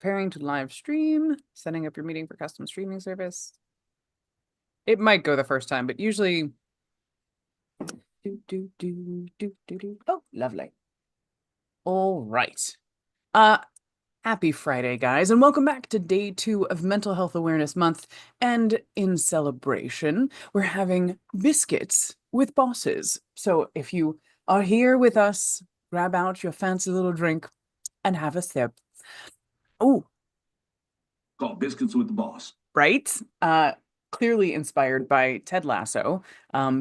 Preparing to live stream, setting up your meeting for custom streaming service. It might go the first time, but usually Oh, lovely. All right. Uh, Happy Friday, guys, and welcome back to day 2 of Mental Health Awareness Month. And in celebration, we're having biscuits with bosses. So if you are here with us, grab out your fancy little drink and have a sip. Oh, Called Biscuits with the Boss. right? Clearly inspired by Ted Lasso,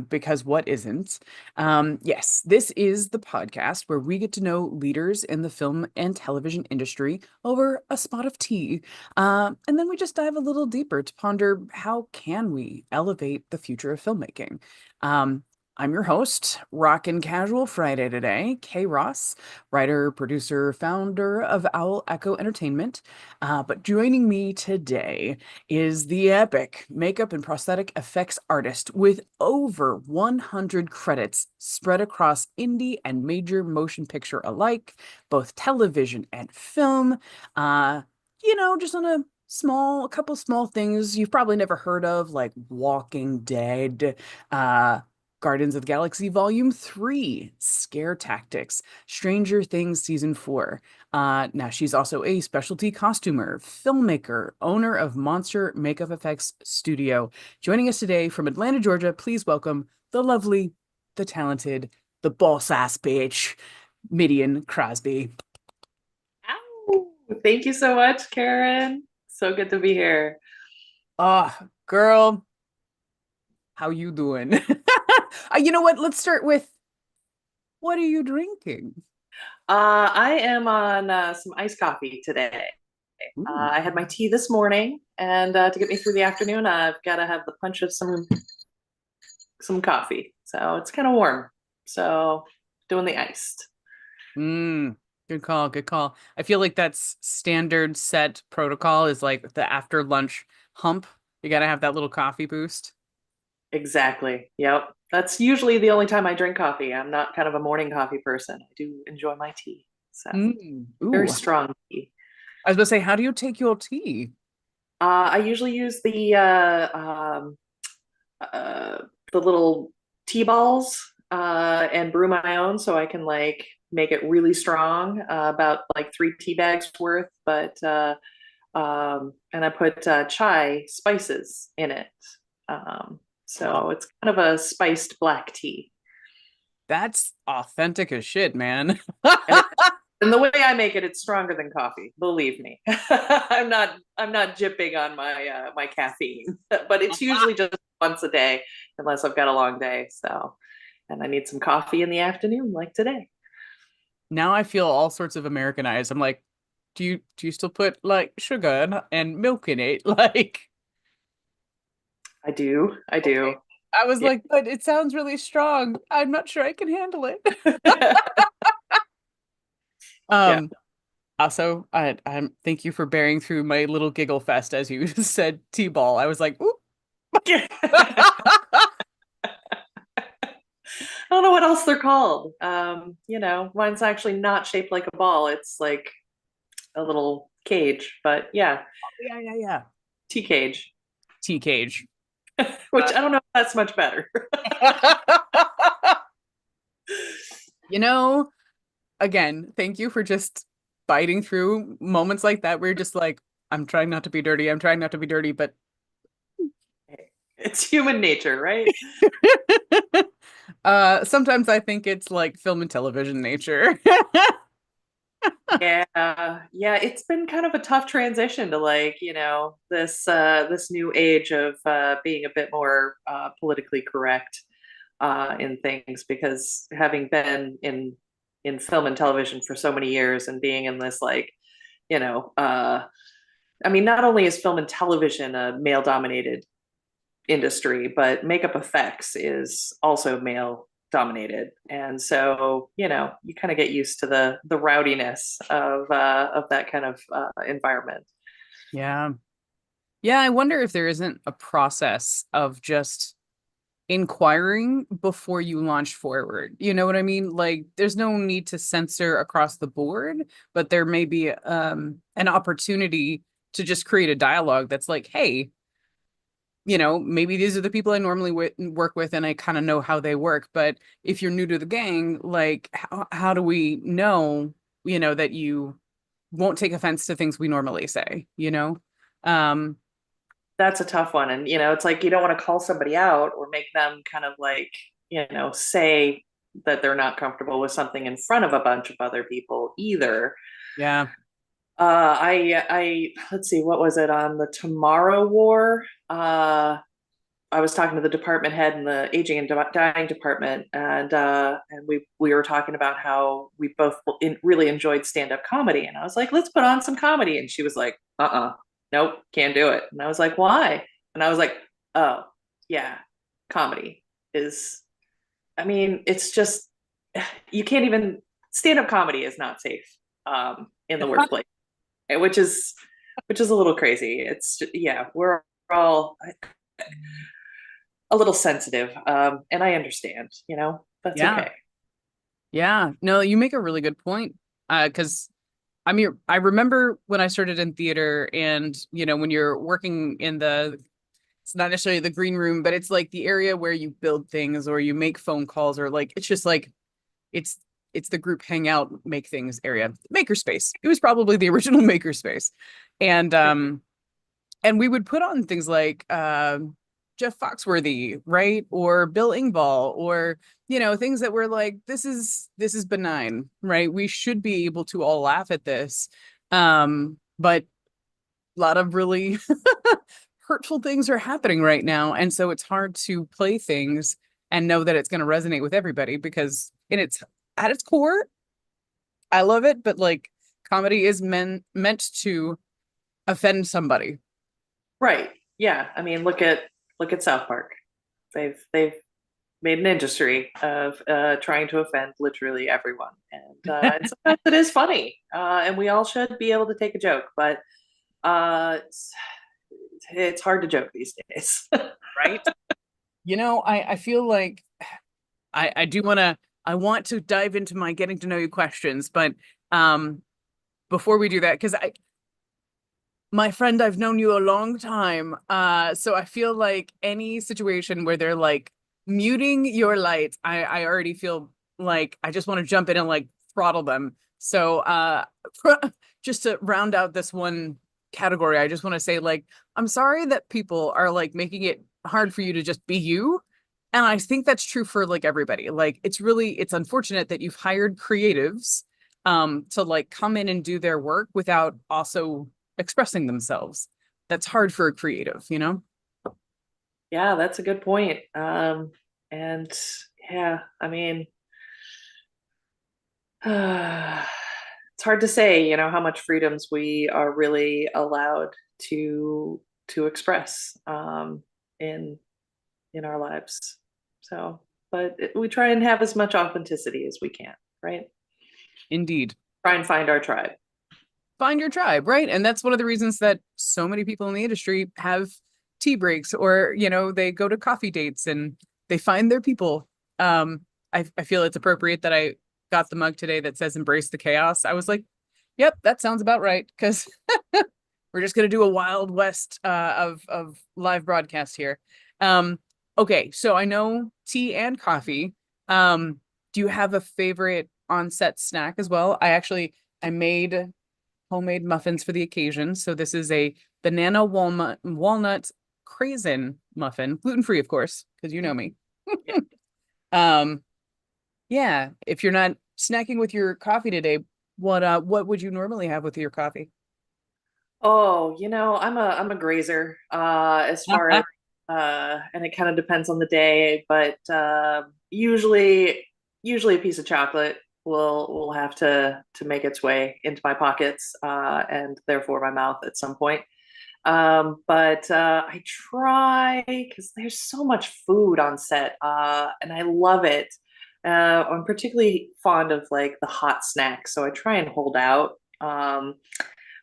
because what isn't? Yes, this is the podcast where we get to know leaders in the film and television industry over a spot of tea. And then we just dive a little deeper to ponder how can we elevate the future of filmmaking. I'm your host, Rockin' Casual Friday today, Kay Ross, writer, producer, founder of Owl Echo Entertainment. But joining me today is the epic makeup and prosthetic effects artist with over 100 credits spread across indie and major motion picture alike, both television and film. Just on a couple small things you've probably never heard of, like Walking Dead, Guardians of the Galaxy Volume 3, Scare Tactics, Stranger Things Season 4. Now she's also a specialty costumer, filmmaker, owner of Monster Makeup Effects Studio. Joining us today from Atlanta, Georgia, please welcome the lovely, the talented, the boss ass bitch, Midian Crosby. Ow. Thank you so much, Karen. So good to be here. Oh, girl, how you doing? You know what? Let's start with, what are you drinking? I am on some iced coffee today. I had my tea this morning, and to get me through the afternoon, I've got to have the punch of some coffee. So it's kind of warm. So doing the iced. Good call, good call. I feel like that's standard set protocol is like the after lunch hump. You gotta have that little coffee boost. Exactly. Yep. That's usually the only time I drink coffee. I'm not kind of a morning coffee person. I do enjoy my tea. So very Ooh. strong tea. I was gonna say, how do you take your tea? I usually use uh, the little tea balls and brew my own, so I can like make it really strong, about like 3 tea bags worth. And I put chai spices in it, so it's kind of a spiced black tea. That's authentic as shit, man. And And the way I make it, it's stronger than coffee. Believe me, I'm not jipping on my caffeine, but it's usually just once a day, unless I've got a long day. So, and I need some coffee in the afternoon, like today. Now I feel all sorts of Americanized. I'm like, do you still put like sugar and milk in it? Like, I do. I okay. do. I was Yeah. like, but it sounds really strong. I'm not sure I can handle it. Yeah. Um, Also, I'm thank you for bearing through my little giggle fest as you said T-ball. I was like, ooh. I don't know what else they're called. Mine's actually not shaped like a ball. It's like a little cage, but yeah, Yeah. tea cage, T-cage. which I don't know if that's much better. You know, again, thank you for just biting through moments like that where you're just like, I'm trying not to be dirty. I'm trying not to be dirty, but It's human nature, right? sometimes I think it's like film and television nature. Yeah, yeah, it's been kind of a tough transition to like, this new age of being a bit more politically correct in things, because having been in film and television for so many years and being in this like, you know, uh I mean, not only is film and television a male dominated industry, but makeup effects is also male dominated. And so, you kind of get used to the rowdiness of that kind of environment. Yeah. Yeah, I wonder if there isn't a process of just inquiring before you launch forward. You know what I mean? Like there's no need to censor across the board, but there may be an opportunity to just create a dialogue that's like, hey, maybe these are the people I normally work with and I kind of know how they work. But if you're new to the gang, like how do we know, that you won't take offense to things we normally say, you know? Um, That's a tough one. And, it's like you don't want to call somebody out or make them kind of like, say that they're not comfortable with something in front of a bunch of other people either. yeah. Let's see, what was it on the Tomorrow War? I was talking to the department head in the aging and dying department, and we were talking about how we both really enjoyed stand up comedy, and I was like, let's put on some comedy, and she was like, nope, can't do it, and I was like, why? And I was like, oh yeah, comedy is, I mean, it's just you can't even stand up comedy is not safe in the workplace, which is a little crazy. It's yeah, we're all a little sensitive, and I understand, that's Yeah. okay. Yeah. No, you make a really good point. Because I mean, I remember when I started in theater and, when you're working in it's not necessarily the green room, but it's like the area where you build things or you make phone calls or like, it's just like, it's, it's the group hangout, make things area, makerspace. It was probably the original makerspace. And, and we would put on things like Jeff Foxworthy, right? Or Bill Engvall, or things that were like, this is benign, right? We should be able to all laugh at this. But a lot of really hurtful things are happening right now. And so it's hard to play things and know that it's going to resonate with everybody because at its core, I love it, but like comedy is meant to offend somebody. Right, yeah, I mean, look at South Park. They've made an industry of trying to offend literally everyone, and sometimes it is funny, and we all should be able to take a joke, but it's hard to joke these days. Right? I feel like I do I want to dive into my getting to know you questions, but um before we do that, because my friend, I've known you a long time. So I feel like any situation where they're like muting your lights, I already feel like I just want to jump in and like throttle them. So just to round out this one category, I just want to say like I'm sorry that people are like making it hard for you to just be you. And I think that's true for like everybody. Like it's unfortunate that you've hired creatives to like come in and do their work without also expressing themselves. That's hard for a creative, you know? Yeah, that's a good point. And yeah, I mean, it's hard to say, how much freedoms we are really allowed to express in our lives. So, but we try and have as much authenticity as we can, right? Indeed. Try and find our tribe. Find your tribe, right? And that's one of the reasons that so many people in the industry have tea breaks or, they go to coffee dates and they find their people. I feel it's appropriate that I got the mug today that says embrace the chaos. I was like, yep, that sounds about right. Because we're just gonna do a Wild West of live broadcast here. Okay, so I know tea and coffee. Do you have a favorite on-set snack as well? I made homemade muffins for the occasion. So this is a banana walnut craisin muffin, gluten-free, of course, because you know me. um, yeah, if you're not snacking with your coffee today, what would you normally have with your coffee? Oh, I'm a grazer, as far as and it kind of depends on the day, but usually a piece of chocolate will have to make its way into my pockets, and therefore my mouth at some point. But I try because there's so much food on set, and I love it. I'm particularly fond of like the hot snacks, so I try and hold out.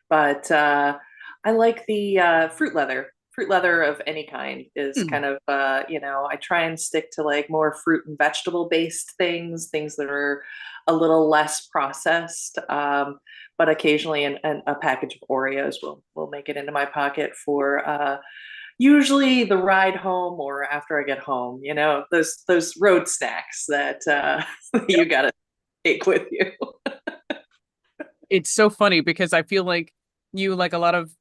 But I like the fruit leather fruit leather of any kind is Hmm. kind of I try and stick to like more fruit and vegetable based things that are a little less processed. But occasionally a package of Oreos will make it into my pocket for usually the ride home or after I get home. Those road snacks that you gotta take with you. It's so funny because I feel like you, like a lot of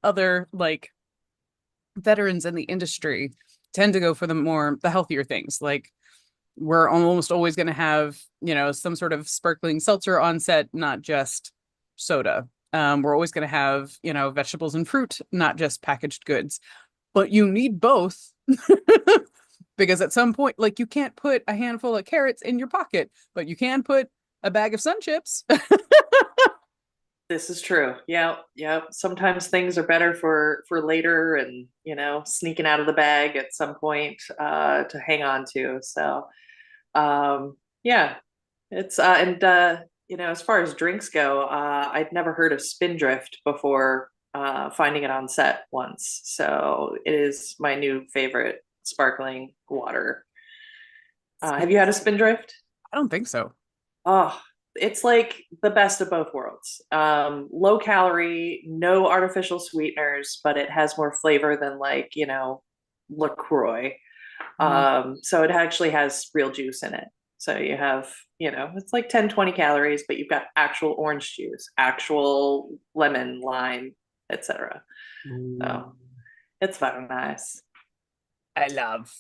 other like veterans in the industry, tend to go for the healthier things. Like we're almost always going to have, some sort of sparkling seltzer on set, not just soda. We're always going to have, vegetables and fruit, not just packaged goods. But you need both because at some point, like you can't put a handful of carrots in your pocket, but you can put a bag of sun chips. This is true. Yeah, yeah. Sometimes things are better for later, and sneaking out of the bag at some point to hang on to. So, yeah, it's and as far as drinks go, I'd never heard of Spindrift before finding it on set once. So it is my new favorite sparkling water. Have you had a Spindrift? I don't think so. Oh, it's like the best of both worlds. Low calorie, no artificial sweeteners, but it has more flavor than like, LaCroix. Mm. So it actually has real juice in it. So you have, it's like 10, 20 calories, but you've got actual orange juice, actual lemon, lime, etc. So it's very nice. I love.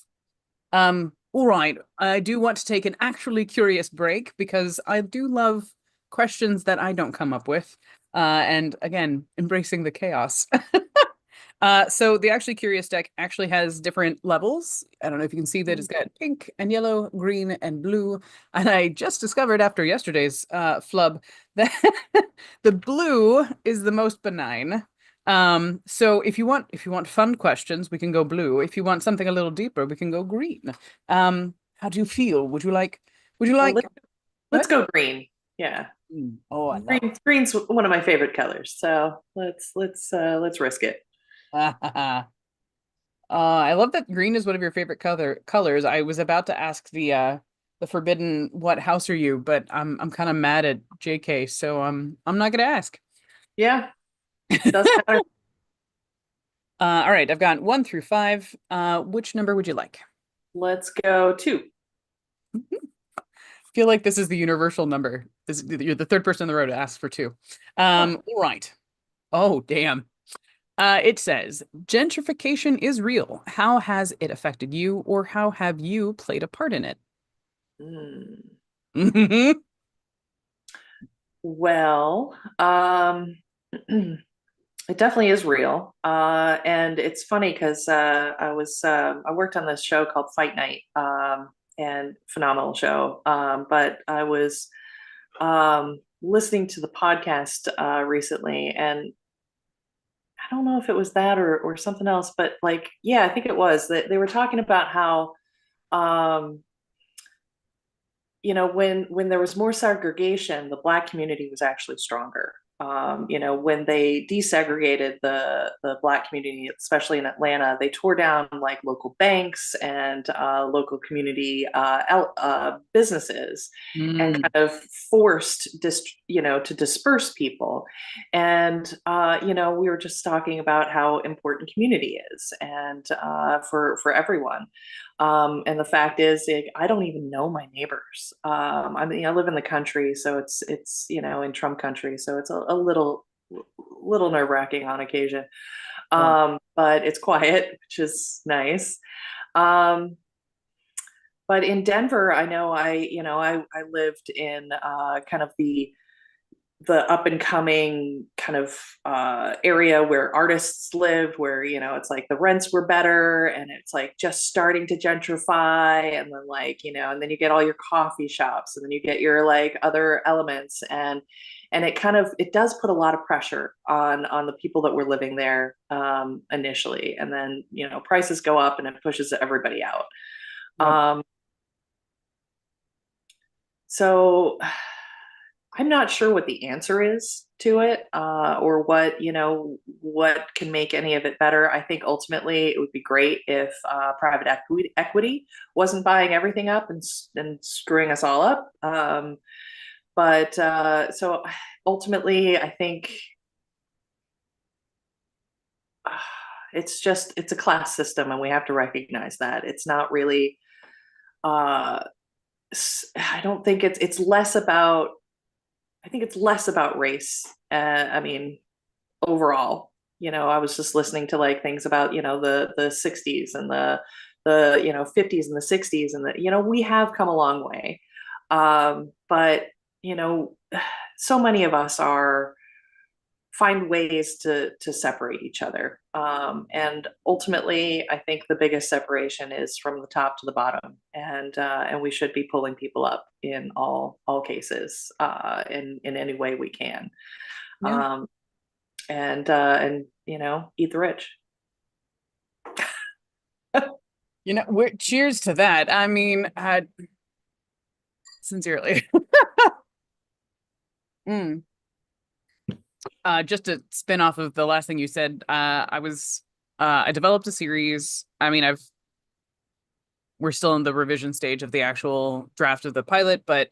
All right. I do want to take an actually curious break because I do love questions that I don't come up with. And again, embracing the chaos. So the actually curious deck actually has different levels. I don't know if you can see that it's got pink and yellow, green and blue. And I just discovered after yesterday's flub that the blue is the most benign. So if you want fun questions, we can go blue. If you want something a little deeper, we can go green. How do you feel? Would you Well, like let's what? go green. Yeah. Oh, I love Green's one of my favorite colors. So let's risk it. it. I love that green is one of your favorite colors. I was about to ask the forbidden what house are you, but I'm kind of mad at JK, so I'm not gonna ask. Yeah, doesn't matter. All right, I've got 1 through 5. Which number would you like? Let's go two. Feel like this is the universal number. You're the third person in the row to ask for 2. Oh, All right. Oh, damn. It says gentrification is real. How has it affected you, or how have you played a part in it? mm. Mhm. Well, it definitely is real. And it's funny because I worked on this show called Fight Night, and phenomenal show. But I was listening to the podcast recently, and I don't know if it was that or something else, but like, yeah, I think it was that they were talking about how um, when there was more segregation, the Black community was actually stronger. When they desegregated the Black community, especially in Atlanta, they tore down like local banks and local community businesses, and Mm. kind of forced to disperse people. And we were just talking about how important community is, and for everyone. And the fact is, like, I don't even know my neighbors. I mean, I live in the country, so it's in Trump country, so it's a little nerve wracking on occasion. Sure. But it's quiet, which is nice. Um, but in Denver, I know I lived in kind of the up and coming kind of area where artists live, where it's like the rents were better, and it's like just starting to gentrify, and then like and then you get all your coffee shops, and then you get your like other elements, and it does put a lot of pressure on the people that were living there initially, and then prices go up and it pushes everybody out. Yep. So I'm not sure what the answer is to it, or what, what can make any of it better. I think ultimately it would be great if private equity wasn't buying everything up and screwing us all up. But so ultimately, I think uh, it's a class system, and we have to recognize that it's not really. Uh, I don't think it's less about. I think it's less about race. I mean, overall, I was just listening to like things about the 60s and the 50s and the 60s, and we have come a long way. But you know so many of us are find ways to separate each other, and ultimately I think the biggest separation is from the top to the bottom, and we should be pulling people up in all cases, in any way we can. Yeah. um, and eat the rich. Cheers to that. I mean, sincerely. Mm. Just to spin off of the last thing you said, I developed a series. I mean, we're still in the revision stage of the actual draft of the pilot, but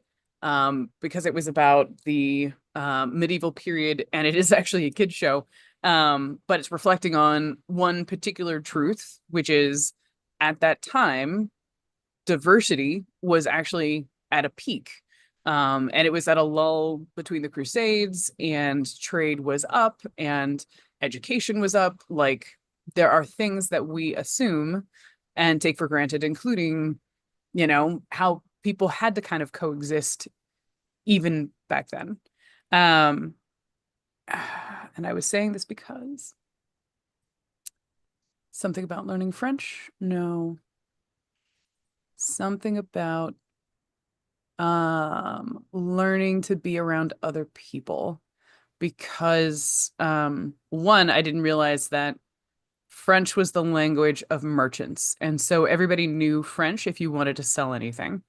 because it was about the medieval period, and it is actually a kid's show, but it's reflecting on one particular truth, which is at that time, diversity was actually at a peak. And it was at a lull between the Crusades, and trade was up and education was up. Like, there are things that we assume and take for granted, including, how people had to kind of coexist even back then. Um, and I was saying this because something about learning French? No. Something about learning to be around other people, because one, I didn't realize that French was the language of merchants, and so everybody knew French if you wanted to sell anything.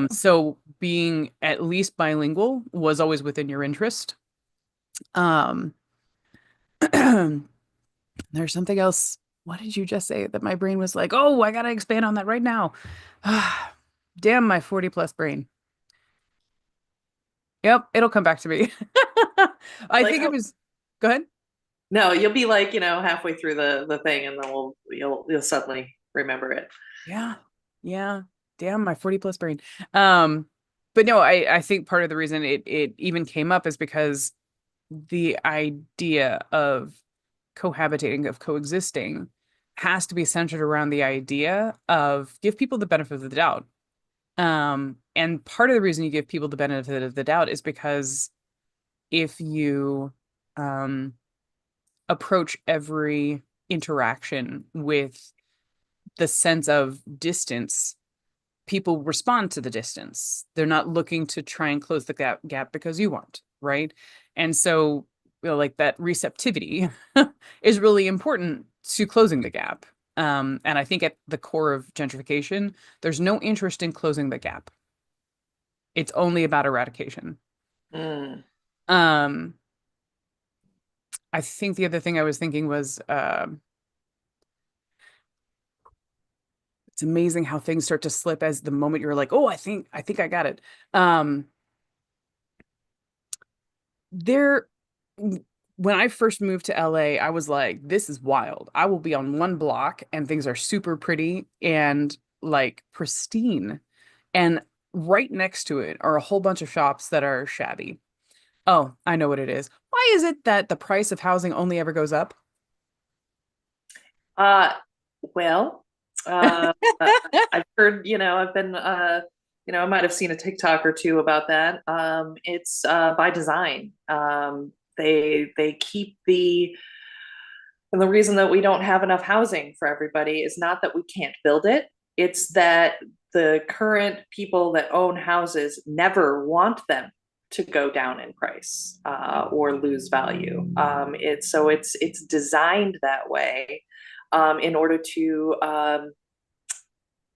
So being at least bilingual was always within your interest. um there's something else. What did you just say that my brain was like, oh, I gotta expand on that right now? Damn, my 40 plus brain. Yep, it'll come back to me. I Like, think it oh, was. Go ahead. no, you'll be like, halfway through the thing, and then you'll suddenly remember it. Yeah. Yeah. Damn, my 40 plus brain. Um, but no, I think part of the reason it even came up is because the idea of cohabitating, of coexisting, has to be centered around the idea of give people the benefit of the doubt. And part of the reason you give people the benefit of the doubt is because if you um approach every interaction with the sense of distance, people respond to the distance. They're not looking to try and close the gap because you aren't, right? And so, like, that receptivity is really important to closing the gap. And I think at the core of gentrification, there's no interest in closing the gap. It's only about eradication. Mm. Um, I think the other thing I was thinking was, it's amazing how things start to slip as the moment you're like, oh, I think I got it. Um, there, when I first moved to LA, I was like, this is wild. I will be on one block and things are super pretty and like pristine. And right next to it are a whole bunch of shops that are shabby. Oh, I know what it is. Why is it that the price of housing only ever goes up? Uh, well, uh, I've heard, I've been, I might have seen a TikTok or two about that. It's by design. They keep and the reason that we don't have enough housing for everybody is not that we can't build it. It's that the current people that own houses never want them to go down in price, or lose value. It's designed that way, in order to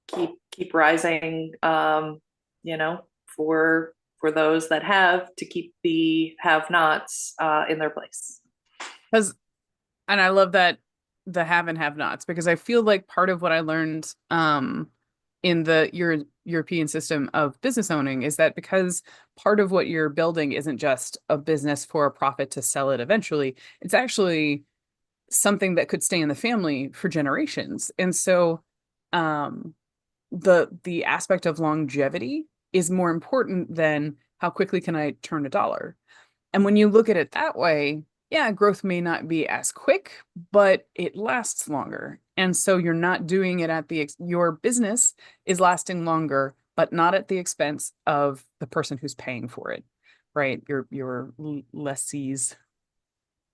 keep rising, you know, for for those that have to keep the have-nots in their place. Because, and I love that the have and have nots, because I feel like part of what I learned in the European system of business owning is that because part of what you're building isn't just a business for a profit to sell it eventually, it's actually something that could stay in the family for generations. And so the aspect of longevity is more important than how quickly can I turn a dollar. And when you look at it that way, yeah, growth may not be as quick, but it lasts longer. And so you're not doing it at your business is lasting longer, but not at the expense of the person who's paying for it, right? Your lessees.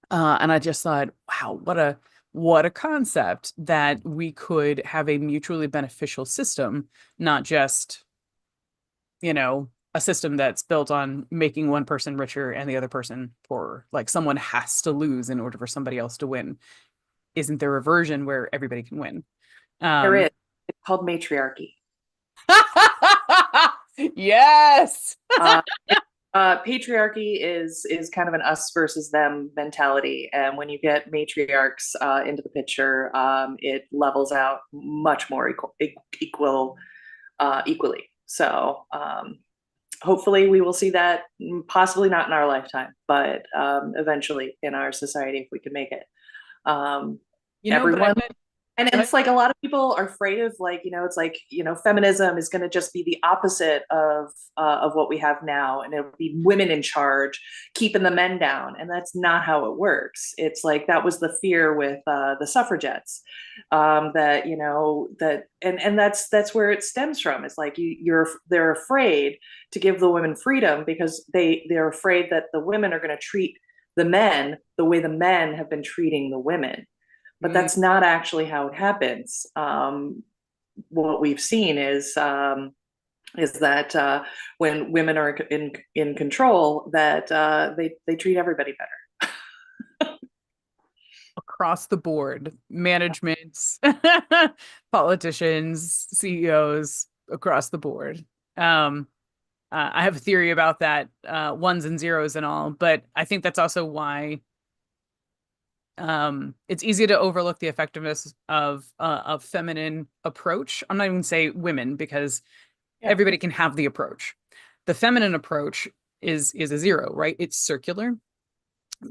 And I just thought, wow, what a concept that we could have a mutually beneficial system, not just, a system that's built on making one person richer and the other person poorer. Like someone has to lose in order for somebody else to win. Isn't there a version where everybody can win? There is. It's called matriarchy. Yes. Patriarchy is kind of an us versus them mentality, and when you get matriarchs into the picture, it levels out much more equally. So hopefully we will see that, possibly not in our lifetime, but eventually in our society if we can make it. Everyone. And it's like a lot of people are afraid of, like, it's like, feminism is going to just be the opposite of what we have now. And it'll be women in charge, keeping the men down. And that's not how it works. It's like, that was the fear with the suffragettes, and that's where it stems from. It's like they're afraid to give the women freedom because they're afraid that the women are going to treat the men the way the men have been treating the women. But that's not actually how it happens. What we've seen is that when women are in control, that they treat everybody better. Across the board, managements, politicians, CEOs, across the board. I have a theory about that, ones and zeros and all, but I think that's also why it's easy to overlook the effectiveness of feminine approach. I'm not even say women because everybody can have the approach. The feminine approach is a zero, right? It's circular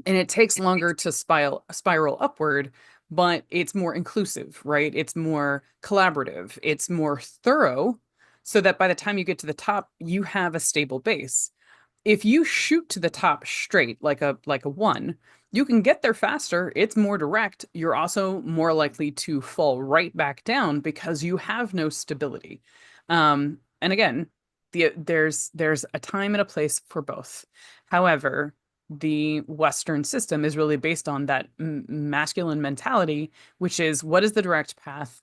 and it takes longer to spiral upward, but it's more inclusive, right? It's more collaborative. It's more thorough so that by the time you get to the top, you have a stable base. If you shoot to the top straight like a one, you can get there faster. It's more direct. You're also more likely to fall right back down because you have no stability. And again, there's a time and a place for both. However, the Western system is really based on that masculine mentality, which is what is the direct path?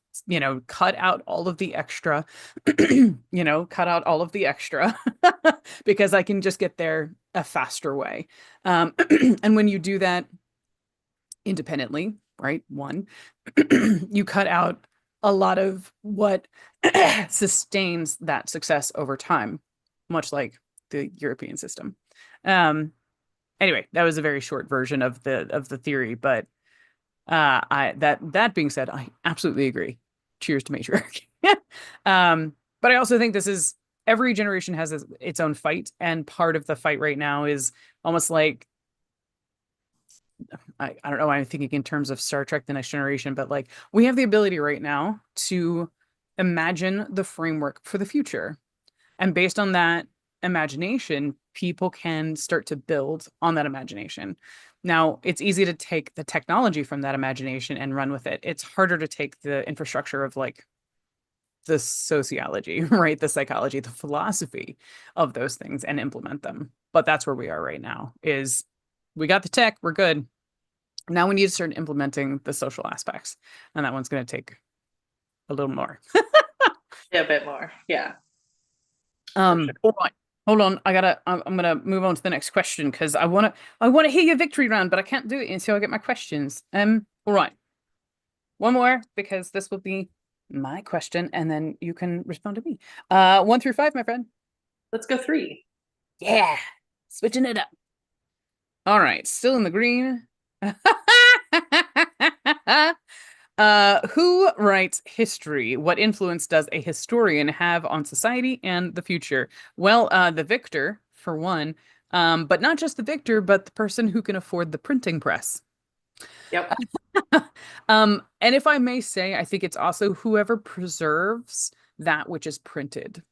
Cut out all of the extra, cut out all of the extra because I can just get there a faster way. And when you do that independently, right? One, you cut out a lot of what sustains that success over time, much like the European system. Anyway, that was a very short version of the theory, but that being said, I absolutely agree. Cheers to matriarchy. But I also think this is every generation has its own fight, and part of the fight right now is almost like I don't know why I'm thinking in terms of Star Trek: The Next Generation, but like we have the ability right now to imagine the framework for the future. And based on that imagination, people can start to build on that imagination. Now, it's easy to take the technology from that imagination and run with it. It's harder to take the infrastructure of like the sociology, right? The psychology, the philosophy of those things and implement them. But that's where we are right now is we got the tech, we're good. Now we need to start implementing the social aspects. And that one's going to take a little more. Yeah, a bit more. Yeah. All right. Hold on. I'm gonna move on to the next question because I wanna hear your victory round, but I can't do it until I get my questions. All right. One more because this will be my question and then you can respond to me. 1 through 5, my friend. Let's go 3. Yeah, switching it up. All right, still in the green. Who writes history? What influence does a historian have on society and the future? Well, the victor, for one, but not just the victor, but the person who can afford the printing press. Yep. And if I may say, I think it's also whoever preserves that which is printed.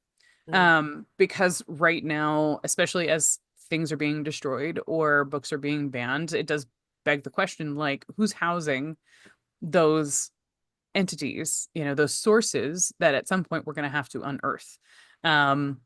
Mm. Because right now, especially as things are being destroyed or books are being banned, it does beg the question, like, who's housing those entities, those sources that at some point we're going to have to unearth. Um,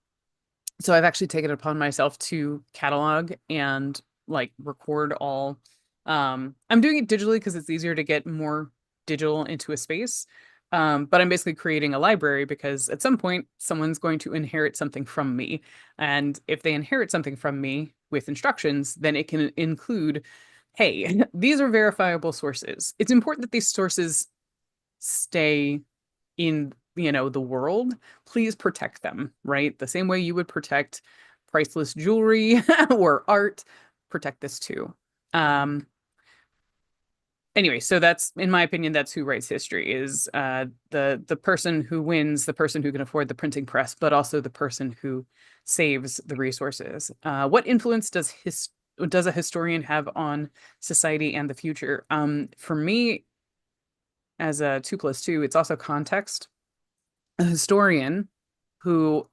so I've actually taken it upon myself to catalog and like record all. I'm doing it digitally because it's easier to get more digital into a space. But I'm basically creating a library because at some point someone's going to inherit something from me. And if they inherit something from me with instructions, then it can include, hey, these are verifiable sources. It's important that these sources stay in, the world. Please protect them, right? The same way you would protect priceless jewelry or art, protect this too. Um, anyway, so that's, in my opinion, that's who writes history, is the person who wins, the person who can afford the printing press, but also the person who saves the resources. What influence does a historian have on society and the future? For me, as a 2+2, it's also context. A historian who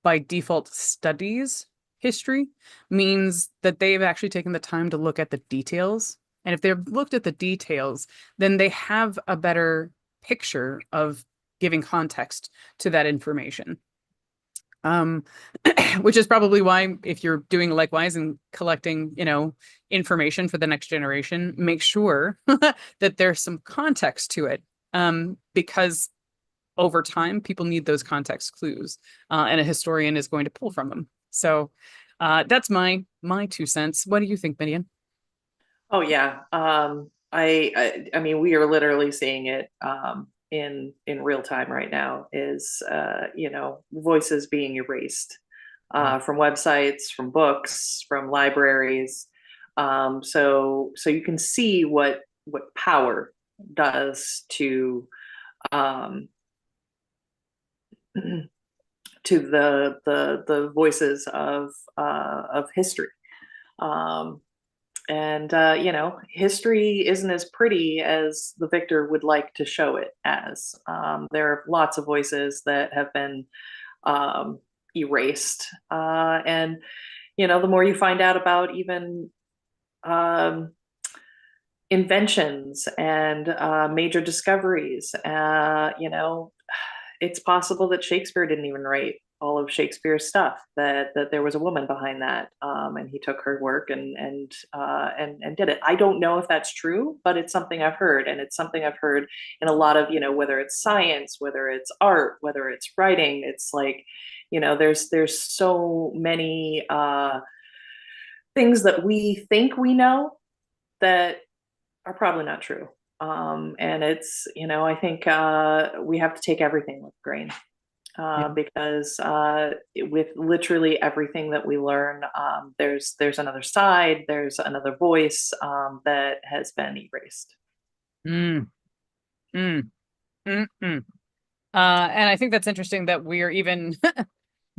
by default studies history means that they've actually taken the time to look at the details. And if they've looked at the details, then they have a better picture of giving context to that information. Um, which is probably why if you're doing likewise and collecting, information for the next generation, make sure that there's some context to it. Because over time, people need those context clues, and a historian is going to pull from them. So that's my 2 cents. What do you think, Midian? Oh yeah. I mean, we are literally seeing it in real time right now. Is voices being erased from websites, from books, from libraries. So you can see what power does to um, to the voices of history. Um, and history isn't as pretty as the victor would like to show it as. There are lots of voices that have been erased, and the more you find out about even um, inventions and major discoveries, it's possible that Shakespeare didn't even write all of Shakespeare's stuff. That there was a woman behind that, and he took her work and did it. I don't know if that's true, but it's something I've heard, and it's something I've heard in a lot of whether it's science, whether it's art, whether it's writing. It's like there's so many things that we think we know that are probably not true. And it's, I think we have to take everything with grain Yeah. because with literally everything that we learn, there's another side, there's another voice that has been erased. Mm, mm, mm, mm. And I think that's interesting that we are even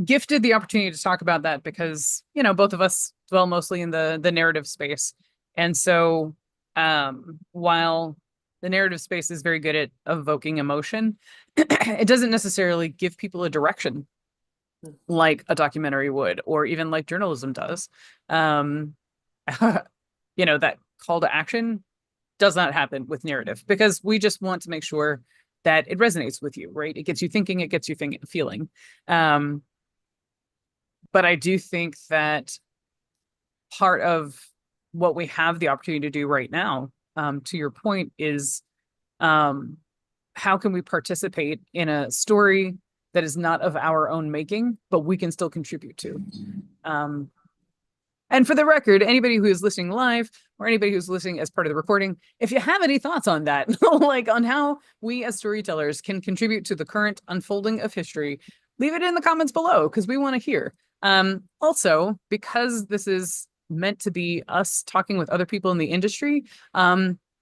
gifted the opportunity to talk about that because, both of us dwell mostly in the narrative space. And so, while the narrative space is very good at evoking emotion, it doesn't necessarily give people a direction like a documentary would, or even like journalism does. Um, that call to action does not happen with narrative because we just want to make sure that it resonates with you, right? It gets you thinking, it gets you feeling. Um, but I do think that part of what we have the opportunity to do right now, to your point, is um, how can we participate in a story that is not of our own making, but we can still contribute to. Um, and for the record, anybody who is listening live or anybody who's listening as part of the recording, if you have any thoughts on that, like on how we as storytellers can contribute to the current unfolding of history, leave it in the comments below because we want to hear. Also, because this is meant to be us talking with other people in the industry,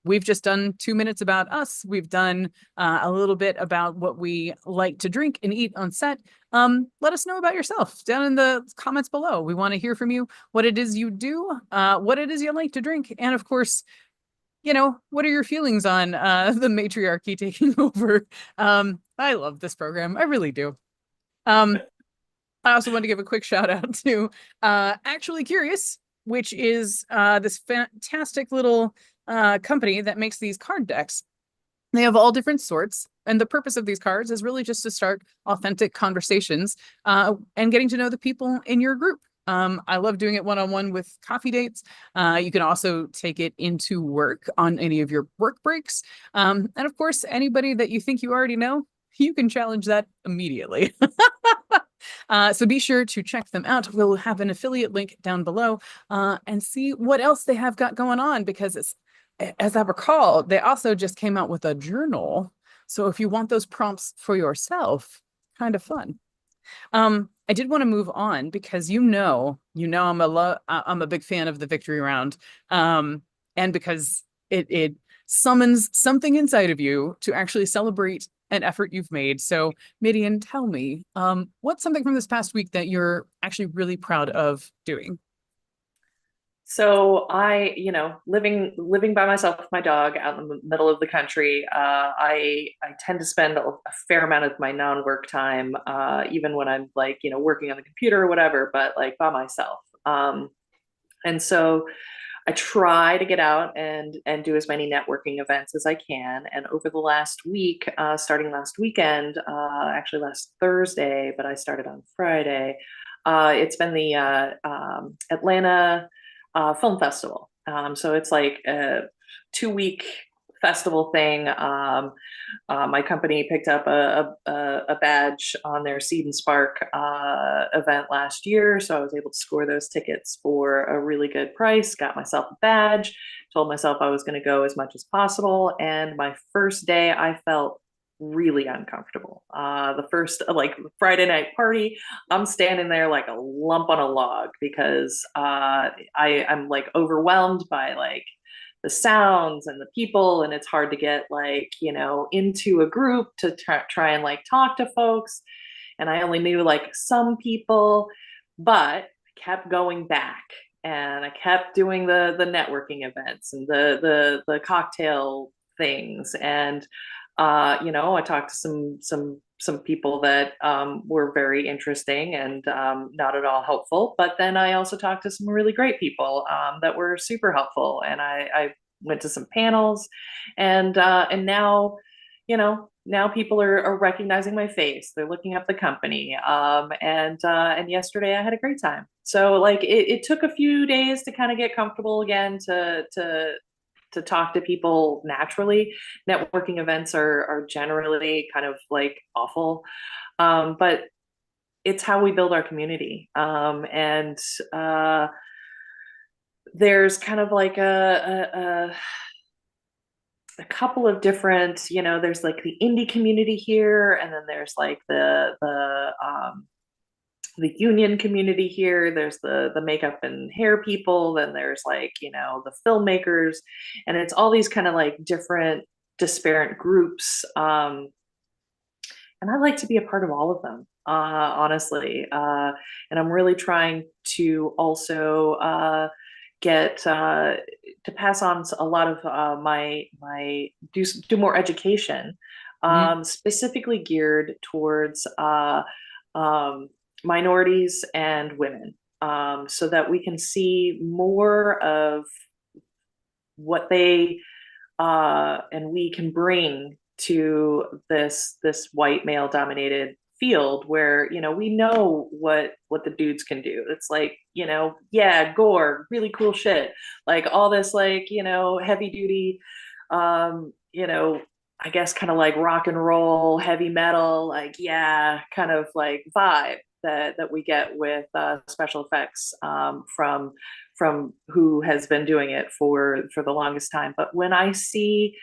we've just done 2 minutes about us. We've done a little bit about what we like to drink and eat on set. Let us know about yourself down in the comments below. We want to hear from you, what it is you do, what it is you like to drink, and of course, what are your feelings on the matriarchy taking over? I love this program. I really do. I also want to give a quick shout out to Actually Curious, which is this fantastic little company that makes these card decks. They have all different sorts, and the purpose of these cards is really just to start authentic conversations and getting to know the people in your group. I love doing it one-on-one with coffee dates. You can also take it into work on any of your work breaks. And of course, anybody that you think you already know, you can challenge that immediately. So be sure to check them out. We'll have an affiliate link down below and see what else they have got going on, because as I recall, they also just came out with a journal. So if you want those prompts for yourself, kind of fun. I did want to move on because I'm a big fan of the victory round. And because it summons something inside of you to actually celebrate an effort you've made. So, Midian, tell me, what's something from this past week that you're actually really proud of doing? So I, living by myself with my dog out in the middle of the country, I tend to spend a fair amount of my non-work time, even when I'm like, working on the computer or whatever, but like by myself. And so I try to get out and do as many networking events as I can. And over the last week, starting last weekend, actually last Thursday, but I started on Friday. It's been the Atlanta Film Festival. So it's like a 2 week festival thing. My company picked up a badge on their Seed and Spark event last year, so I was able to score those tickets for a really good price. Got myself a badge. Told myself I was going to go as much as possible. And my first day, I felt really uncomfortable. The first like Friday night party, I'm standing there like a lump on a log because I'm like overwhelmed by like the sounds and the people, and it's hard to get like into a group to try and like talk to folks. And I only knew like some people, but I kept going back and I kept doing the networking events and the cocktail things. And I talked to some people that were very interesting and not at all helpful. But then I also talked to some really great people that were super helpful. And I went to some panels, and now, now people are recognizing my face. They're looking up the company. And yesterday I had a great time. So like it took a few days to kind of get comfortable again to talk to people naturally. Networking events are generally kind of like awful, but it's how we build our community. And there's kind of like a couple of different, there's like the indie community here, and then there's like the union community here. There's the makeup and hair people. Then there's like, the filmmakers, and it's all these kind of like different disparate groups. And I like to be a part of all of them, honestly. And I'm really trying to also get to pass on a lot of my do more education, specifically geared towards minorities and women, so that we can see more of what they and we can bring to this white male dominated field where we know what the dudes can do. It's like, yeah, gore, really cool shit, like all this like heavy duty, I guess kind of like rock and roll, heavy metal, like yeah, kind of like vibe that we get with special effects from who has been doing it for the longest time. But when I see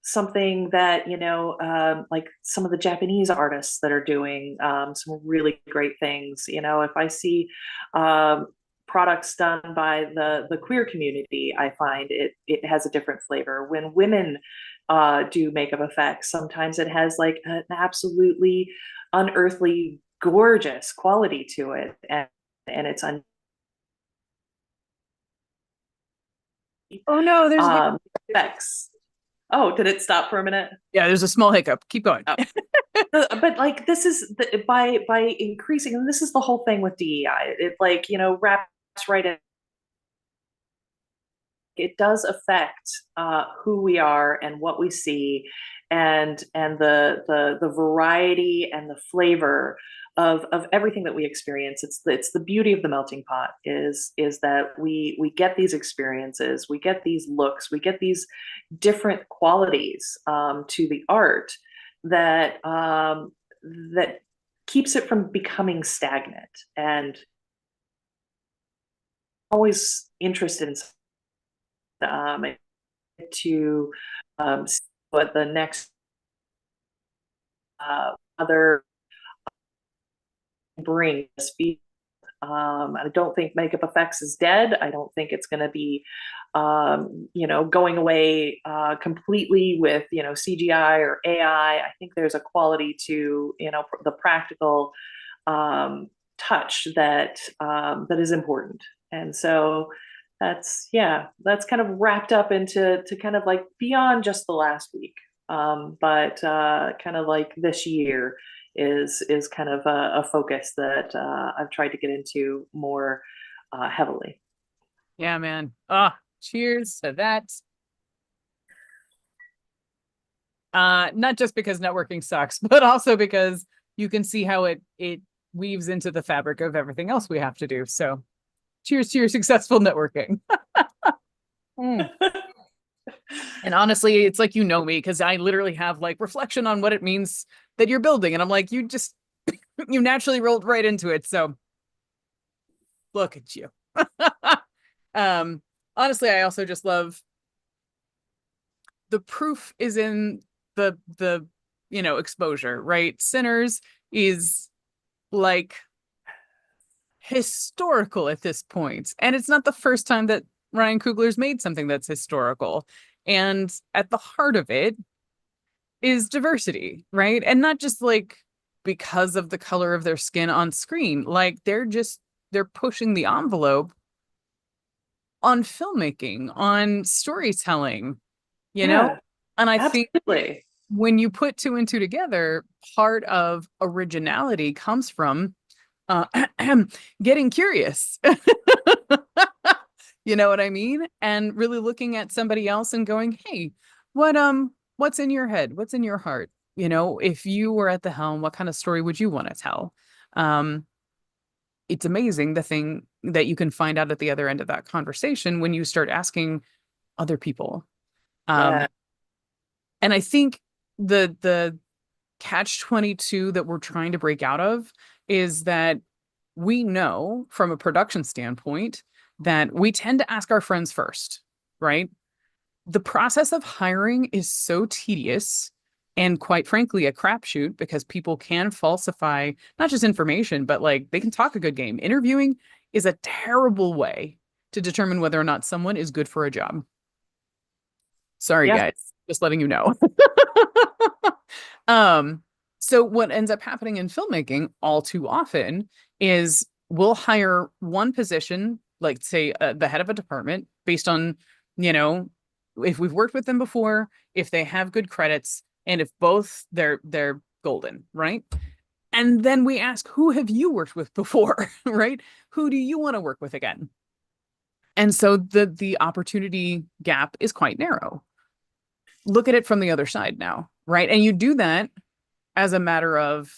something that, like some of the Japanese artists that are doing some really great things. If I see products done by the queer community, I find it has a different flavor. When women do makeup effects, sometimes it has like an absolutely unearthly gorgeous quality to it, and it's Oh no, there's effects. Oh, did it stop for a minute? yeah, there's a small hiccup. Keep going. Oh. But like this is by increasing, and this is the whole thing with DEI. It like wraps right in. It does affect who we are and what we see, and the variety and the flavor of everything that we experience. It's the beauty of the melting pot is that we get these experiences, we get these looks, we get these different qualities to the art that that keeps it from becoming stagnant, and always interested in to see what the next other brings. I don't think makeup effects is dead. I don't think it's going to be, going away completely with, CGI or AI. I think there's a quality to, the practical touch that that is important. And so that's kind of wrapped up into kind of like beyond just the last week, but kind of like this year is kind of a focus that I've tried to get into more heavily. Yeah, man. Ah, cheers to that. Not just because networking sucks, but also because you can see how it weaves into the fabric of everything else we have to do. So cheers to your successful networking. Mm. And honestly, it's like, me, because I literally have like reflection on what it means that you're building. And I'm like, you naturally rolled right into it. So look at you. Honestly, I also just love the proof is in the exposure, right? Sinners is like historical at this point. And it's not the first time that Ryan Coogler's made something that's historical. And at the heart of it is diversity, right? And not just like because of the color of their skin on screen. Like they're pushing the envelope on filmmaking, on storytelling, you know? Yeah, And I think absolutely. when you put two and two together, part of originality comes from uh, getting curious. You know what I mean? And really looking at somebody else and going, "Hey, what's in your head? What's in your heart? If you were at the helm, what kind of story would you want to tell?" Um, it's amazing the thing that you can find out at the other end of that conversation when you start asking other people. Yeah, And I think the catch 22 that we're trying to break out of is that we know from a production standpoint that we tend to ask our friends first, right? The process of hiring is so tedious and quite frankly a crapshoot because people can falsify not just information, but like they can talk a good game. Interviewing is a terrible way to determine whether or not someone is good for a job. Sorry, yes, guys, just letting you know. Um, so what ends up happening in filmmaking all too often is we'll hire one position, like say the head of a department, based on, you know, if we've worked with them before, if they have good credits, and if both they're golden, right? And then we ask, who have you worked with before, right? Who do you want to work with again? And so the opportunity gap is quite narrow. Look at it from the other side now, right? And you do that as a matter of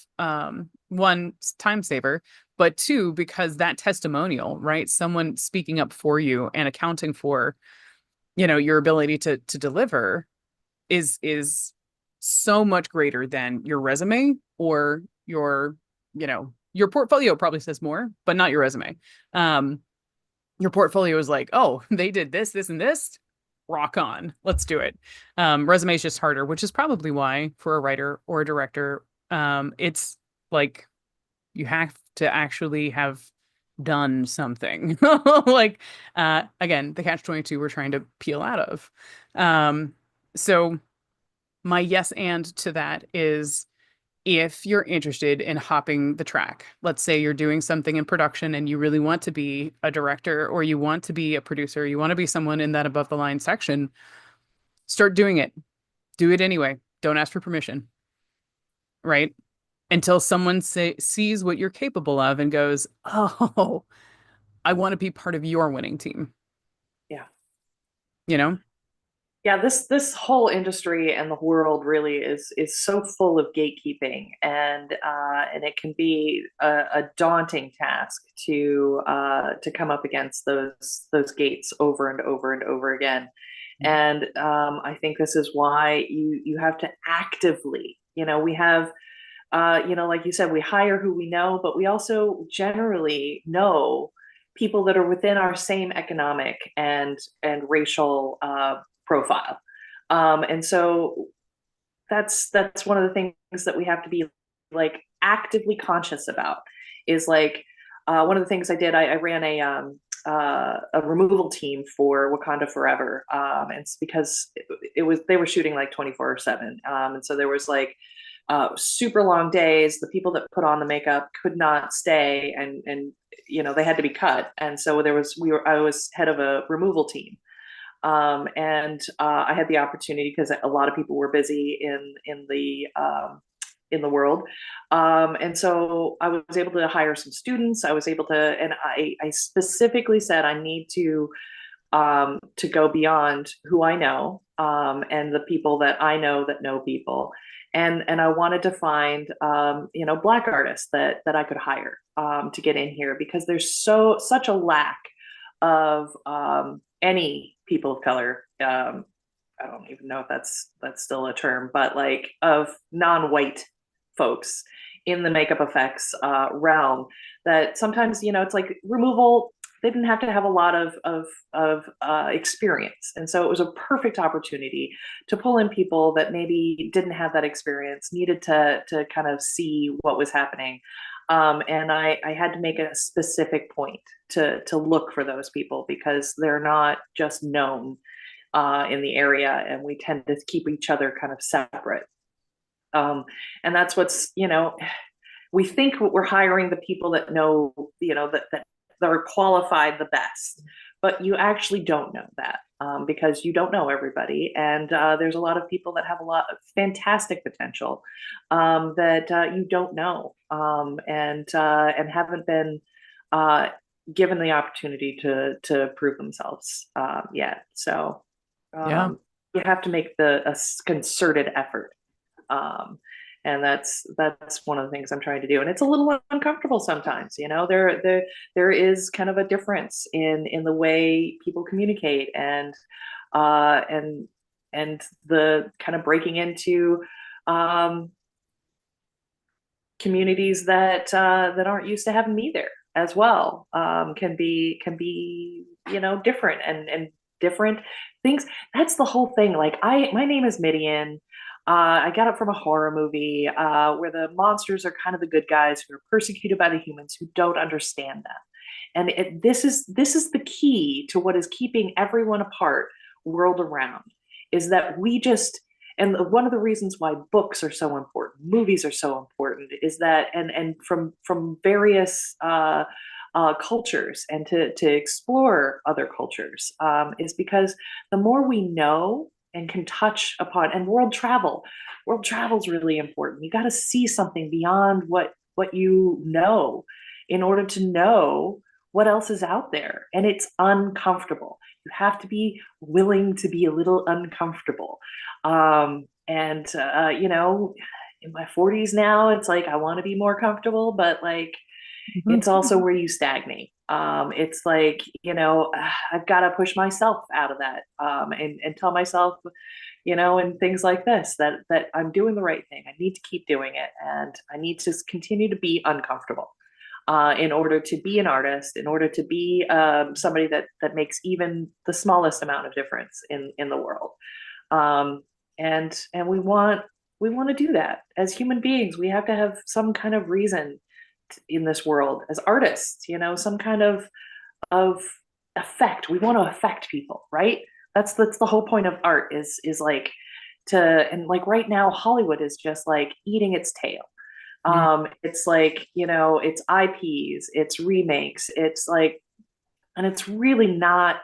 one, time saver, but two, because that testimonial, right? Someone speaking up for you and accounting for, your ability to deliver is so much greater than your resume or your portfolio probably says more, but not your resume. Your portfolio is like, oh, they did this, this, and this. rock on. Let's do it. Resume is just harder, which is probably why for a writer or a director, it's like you have to actually have done something. Like, again, the catch-22 we're trying to peel out of. So my yes and to that is if you're interested in hopping the track, let's say you're doing something in production and you really want to be a director or you want to be a producer, you want to be someone in that above the line section, start doing it. Do it anyway. Don't ask for permission, right? Until someone sees what you're capable of and goes, "Oh, I want to be part of your winning team." Yeah. You know? Yeah, this whole industry and the world really is so full of gatekeeping, and it can be a daunting task to come up against those gates over and over and over again. And I think this is why you have to actively, we have, like you said, we hire who we know, but we also generally know people that are within our same economic and racial profile. And so that's one of the things that we have to be like actively conscious about is like one of the things I did, I ran a removal team for Wakanda Forever. And it's because it was, they were shooting like 24/7. And so there was like super long days. The people that put on the makeup could not stay and they had to be cut. And so I was head of a removal team. And I had the opportunity because a lot of people were busy in the world, and so I was able to hire some students. I was able to, and I specifically said I need to go beyond who I know, and the people that I know that know people, and I wanted to find Black artists that I could hire to get in here because there's such a lack of any people of color. I don't even know if that's still a term, but like of non-white folks in the makeup effects realm. That sometimes it's like removal. They didn't have to have a lot of experience, and so it was a perfect opportunity to pull in people that maybe didn't have that experience, needed to kind of see what was happening. And I had to make a specific point to look for those people because they're not just known in the area, and we tend to keep each other kind of separate. And that's what's we think we're hiring the people that know that are qualified the best, but you actually don't know that because you don't know everybody, and there's a lot of people that have a lot of fantastic potential that you don't know, and haven't been given the opportunity to prove themselves yet. So Yeah. you have to make a concerted effort. And that's one of the things I'm trying to do, and it's a little uncomfortable sometimes. There is kind of a difference in the way people communicate, and the kind of breaking into communities that aren't used to having me there as well, can be different, and different things. That's the whole thing. Like my name is Midian. I got it from a horror movie where the monsters are kind of the good guys who are persecuted by the humans who don't understand them. And this is the key to what is keeping everyone apart world around, is that we just, and one of the reasons why books are so important, movies are so important, is that, and from various cultures, and to explore other cultures, is because the more we know and can touch upon, and world travel is really important. You got to see something beyond what you know in order to know what else is out there, and it's uncomfortable. You have to be willing to be a little uncomfortable. And in my 40s now, it's like I want to be more comfortable, but like it's also where you stagnate. It's like, I've got to push myself out of that, and tell myself, and things like this, that I'm doing the right thing. I need to keep doing it, and I need to continue to be uncomfortable. in order to be an artist, in order to be somebody that makes even the smallest amount of difference in the world. Um, and we want to do that as human beings. We have to have some kind of reason in this world as artists, some kind of effect. We want to affect people, right? That's the whole point of art is like to, and like right now Hollywood is just like eating its tail. Mm. It's like, it's IPs, it's remakes, it's like, and it's really not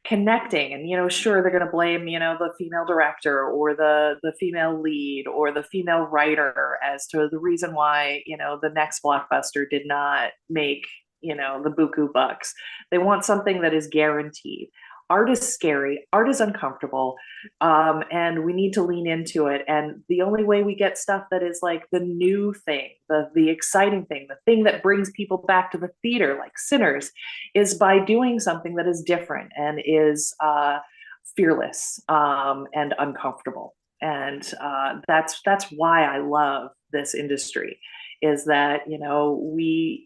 connecting. And sure, they're going to blame the female director or the female lead or the female writer as to the reason why the next blockbuster did not make the buku bucks. They want something that is guaranteed. Art is scary, art is uncomfortable, and we need to lean into it. And the only way we get stuff that is like the new thing, the exciting thing, the thing that brings people back to the theater, like Sinners, is by doing something that is different and is fearless, and uncomfortable. And that's why I love this industry, is that we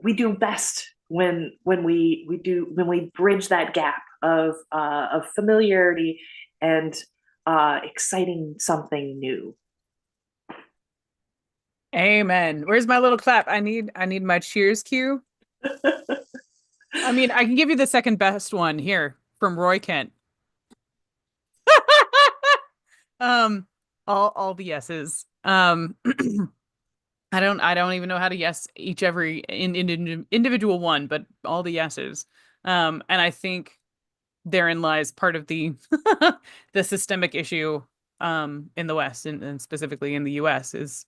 we do best when we bridge that gap of familiarity and exciting something new. Amen. Where's my little clap? I need my cheers cue. I mean, I can give you the second best one here from Roy Kent. All the yeses. I don't even know how to yes each every individual one, but all the yeses. And I think therein lies part of the the systemic issue in the West, and specifically in the US, is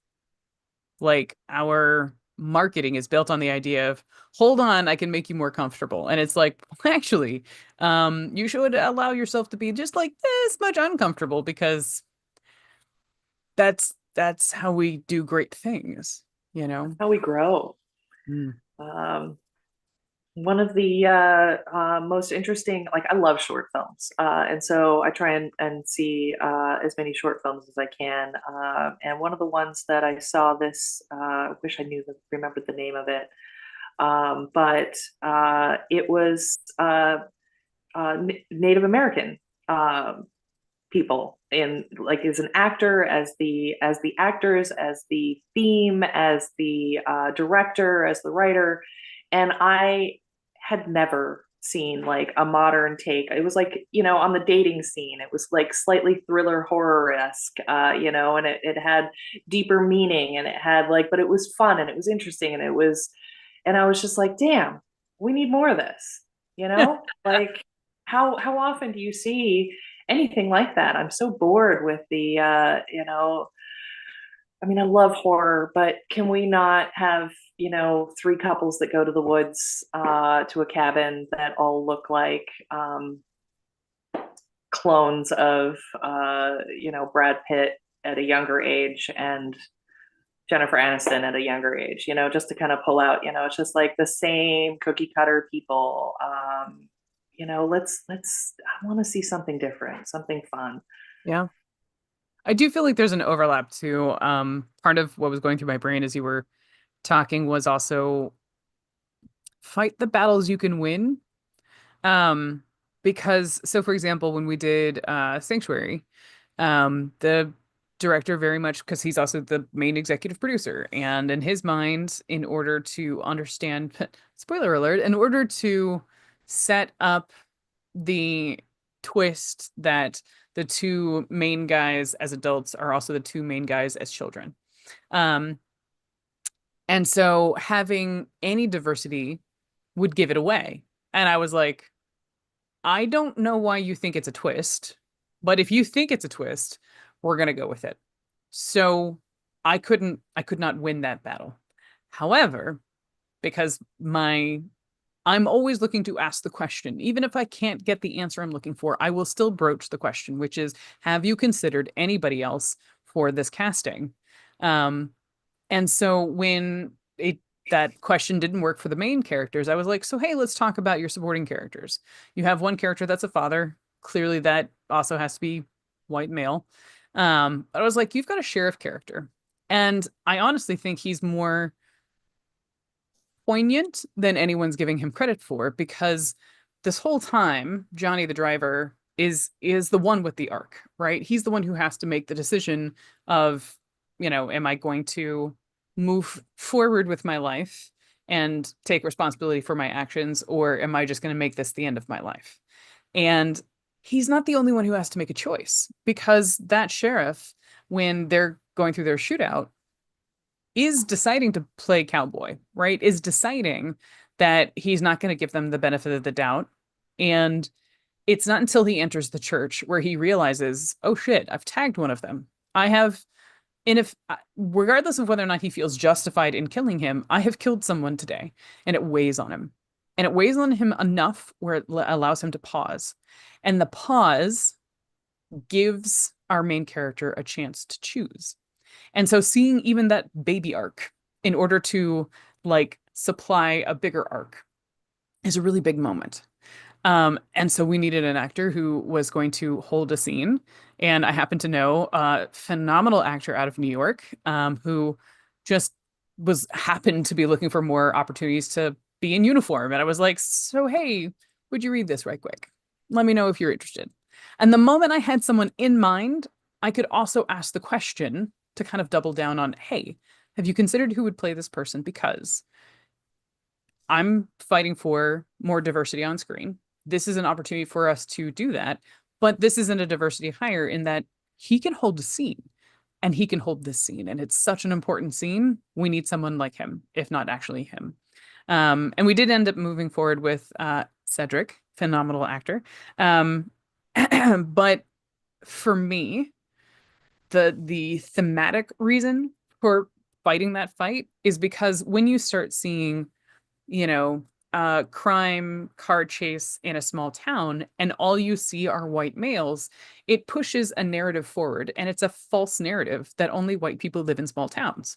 like our marketing is built on the idea of, hold on, I can make you more comfortable. And it's like, actually, you should allow yourself to be just like this much uncomfortable, because that's how we do great things, you know? How we grow. Mm. Um, One of the most interesting, like I love short films, and so I try and see as many short films as I can. And one of the ones that I saw this, wish I remembered the name of it, but it was Native American people, in like as an actor, as the actors, as the theme, as the director, as the writer. And I had never seen like a modern take. It was like, on the dating scene, it was like slightly thriller horror-esque, and it had deeper meaning, and it had like, but it was fun and it was interesting, and and I was just like, damn, we need more of this, like how often do you see anything like that? I'm so bored with the I mean, I love horror, but can we not have, three couples that go to the woods to a cabin that all look like clones of, Brad Pitt at a younger age and Jennifer Aniston at a younger age, just to kind of pull out, it's just like the same cookie cutter people. I want to see something different, something fun. Yeah. I do feel like there's an overlap too. Part of what was going through my brain as you were talking was also fight the battles you can win. Um, because so for example, when we did Sanctuary, the director very much, because he's also the main executive producer, and in his mind, in order to understand, spoiler alert, in order to set up the twist that the two main guys as adults are also the two main guys as children. Um, and so having any diversity would give it away. And I was like, I don't know why you think it's a twist, but if you think it's a twist, we're gonna go with it. So I could not win that battle. However, because I'm always looking to ask the question. Even if I can't get the answer I'm looking for, I will still broach the question, which is, have you considered anybody else for this casting? Um, and so when that question didn't work for the main characters, I was like, so hey, let's talk about your supporting characters. You have one character that's a father. Clearly, that also has to be white male. But I was like, you've got a sheriff character. And I honestly think he's more poignant than anyone's giving him credit for, because this whole time Johnny the driver is the one with the arc, right? He's the one who has to make the decision of, am I going to move forward with my life and take responsibility for my actions, or am I just going to make this the end of my life? And he's not the only one who has to make a choice, because that sheriff, when they're going through their shootout, is deciding to play cowboy, right? Is deciding that he's not going to give them the benefit of the doubt. And it's not until he enters the church where he realizes, oh shit, I've tagged one of them. I have, and if, regardless of whether or not he feels justified in killing him, I have killed someone today, and it weighs on him. And it weighs on him enough where it allows him to pause. And the pause gives our main character a chance to choose. And so seeing even that baby arc in order to like supply a bigger arc is a really big moment. And so we needed an actor who was going to hold a scene. And I happen to know a phenomenal actor out of New York, who just happened to be looking for more opportunities to be in uniform. And I was like, so hey, would you read this right quick? Let me know if you're interested. And the moment I had someone in mind, I could also ask the question to kind of double down on, hey, have you considered who would play this person? Because I'm fighting for more diversity on screen. This is an opportunity for us to do that, but this isn't a diversity hire in that he can hold a scene, and he can hold this scene. And it's such an important scene. We need someone like him, if not actually him. And we did end up moving forward with Cedric, phenomenal actor. But for me, the thematic reason for fighting that fight is because when you start seeing, crime car chase in a small town and all you see are white males, it pushes a narrative forward, and it's a false narrative that only white people live in small towns.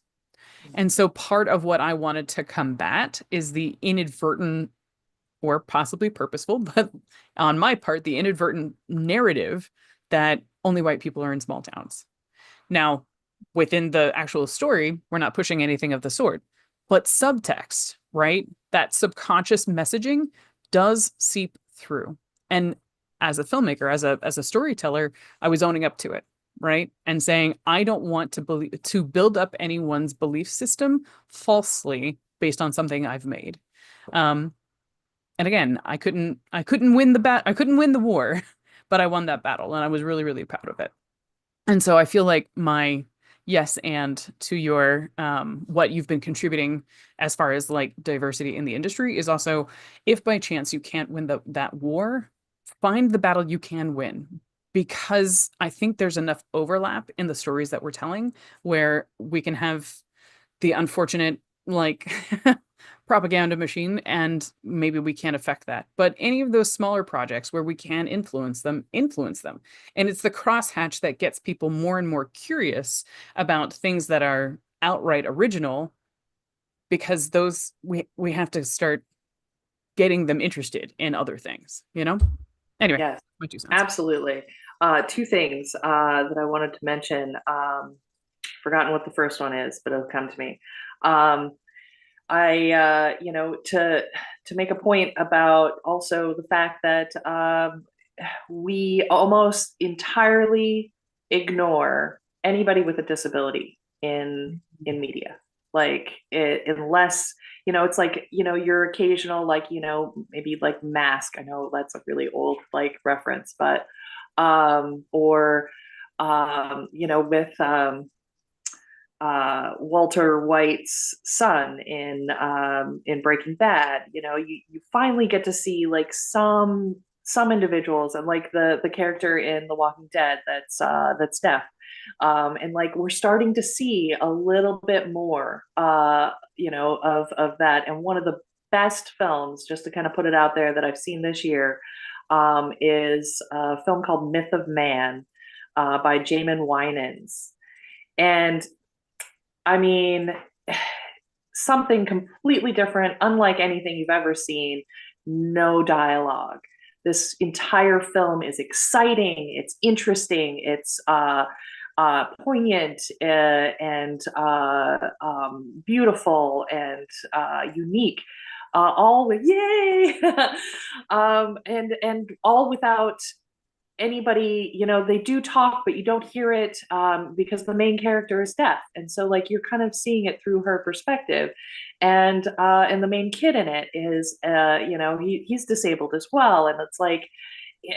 And so part of what I wanted to combat is the inadvertent, or possibly purposeful, but on my part, the inadvertent narrative that only white people are in small towns. Now, within the actual story, we're not pushing anything of the sort, but subtext, right? That subconscious messaging does seep through. And as a filmmaker, as a storyteller, I was owning up to it, right? And saying, I don't want to build up anyone's belief system falsely based on something I've made. And again, I couldn't win the war, but I won that battle, and I was really, really proud of it. And so I feel like my yes and to your what you've been contributing as far as like diversity in the industry is also, if by chance you can't win that war, find the battle you can win. Because I think there's enough overlap in the stories that we're telling where we can have the unfortunate like propaganda machine, and maybe we can't affect that. But any of those smaller projects where we can influence them, influence them. And it's the crosshatch that gets people more and more curious about things that are outright original, because those we have to start getting them interested in other things, you know? Anyway, Yes, my 2 cents. absolutely. Two things that I wanted to mention. Forgotten what the first one is, but it'll come to me. To make a point about also the fact that we almost entirely ignore anybody with a disability in media. Like unless it's like your occasional like maybe like Mask. I know that's a really old like reference, but or with Walter White's son in Breaking Bad. You finally get to see like some individuals, and like the character in The Walking Dead that's deaf. And like we're starting to see a little bit more of that. And one of the best films, just to kind of put it out there, that I've seen this year is a film called Myth of Man by Jamin Winans. And I mean, something completely different, unlike anything you've ever seen. No dialogue. This entire film is exciting. It's interesting. It's poignant and beautiful and unique, all with yay, and all without anybody, they do talk, but you don't hear it because the main character is deaf. And so like you're kind of seeing it through her perspective. And the main kid in it is he's disabled as well. And it's like,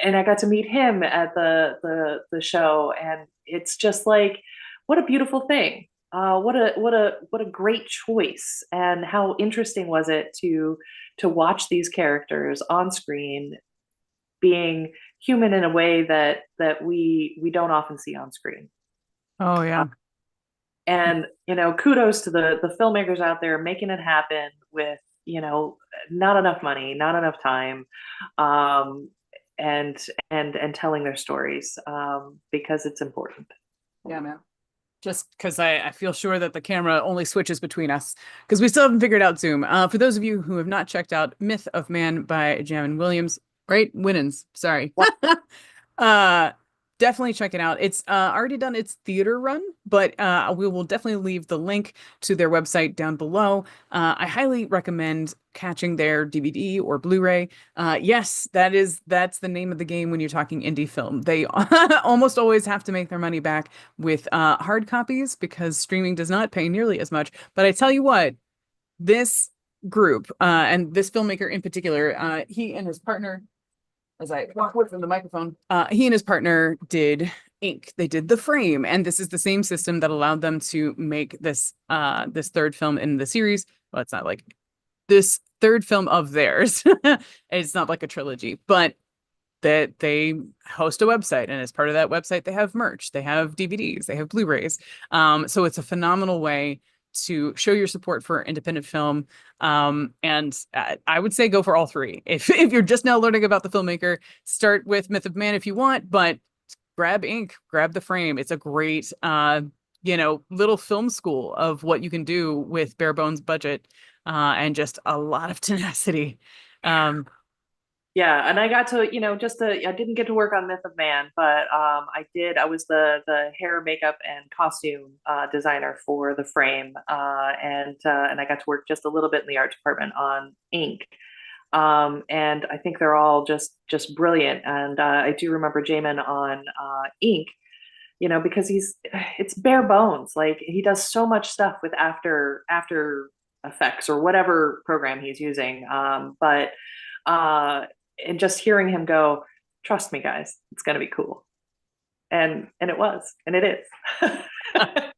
and I got to meet him at the show, and it's just like, what a beautiful thing. What a great choice. And how interesting was it to watch these characters on screen being human in a way that we don't often see on screen. Oh yeah. And kudos to the filmmakers out there making it happen with not enough money, not enough time, um, and telling their stories because it's important. Yeah, man. Just because I feel sure that the camera only switches between us because we still haven't figured out Zoom. For those of you who have not checked out Myth of Man by Jamin Williams, right? Winans, sorry. uh, Definitely check it out. It's already done its theater run, but we will definitely leave the link to their website down below. I highly recommend catching their DVD or Blu-ray. Yes, that's the name of the game when you're talking indie film. They almost always have to make their money back with hard copies because streaming does not pay nearly as much. But I tell you what, this group and this filmmaker in particular, he and his partner, as I walk away from the microphone, he and his partner did Ink. They did The Frame, and this is the same system that allowed them to make this this third film in the series. Well, it's not like this third film of theirs. It's not like a trilogy, but that they host a website, and as part of that website, they have merch, they have DVDs, they have Blu-rays. So it's a phenomenal way to show your support for independent film. And I would say go for all three. If you're just now learning about the filmmaker, start with Myth of Man if you want, but grab Ink, grab The Frame. It's a great, little film school of what you can do with bare bones budget and just a lot of tenacity. Yeah, and I got to, I didn't get to work on Myth of Man, but I did. I was the hair, makeup, and costume designer for The Frame, and I got to work just a little bit in the art department on Ink. And I think they're all just brilliant. And I do remember Jamin on Ink, because it's bare bones. Like he does so much stuff with After Effects or whatever program he's using. But and just hearing him go, trust me, guys, it's gonna be cool. And it was, and it is. Oh,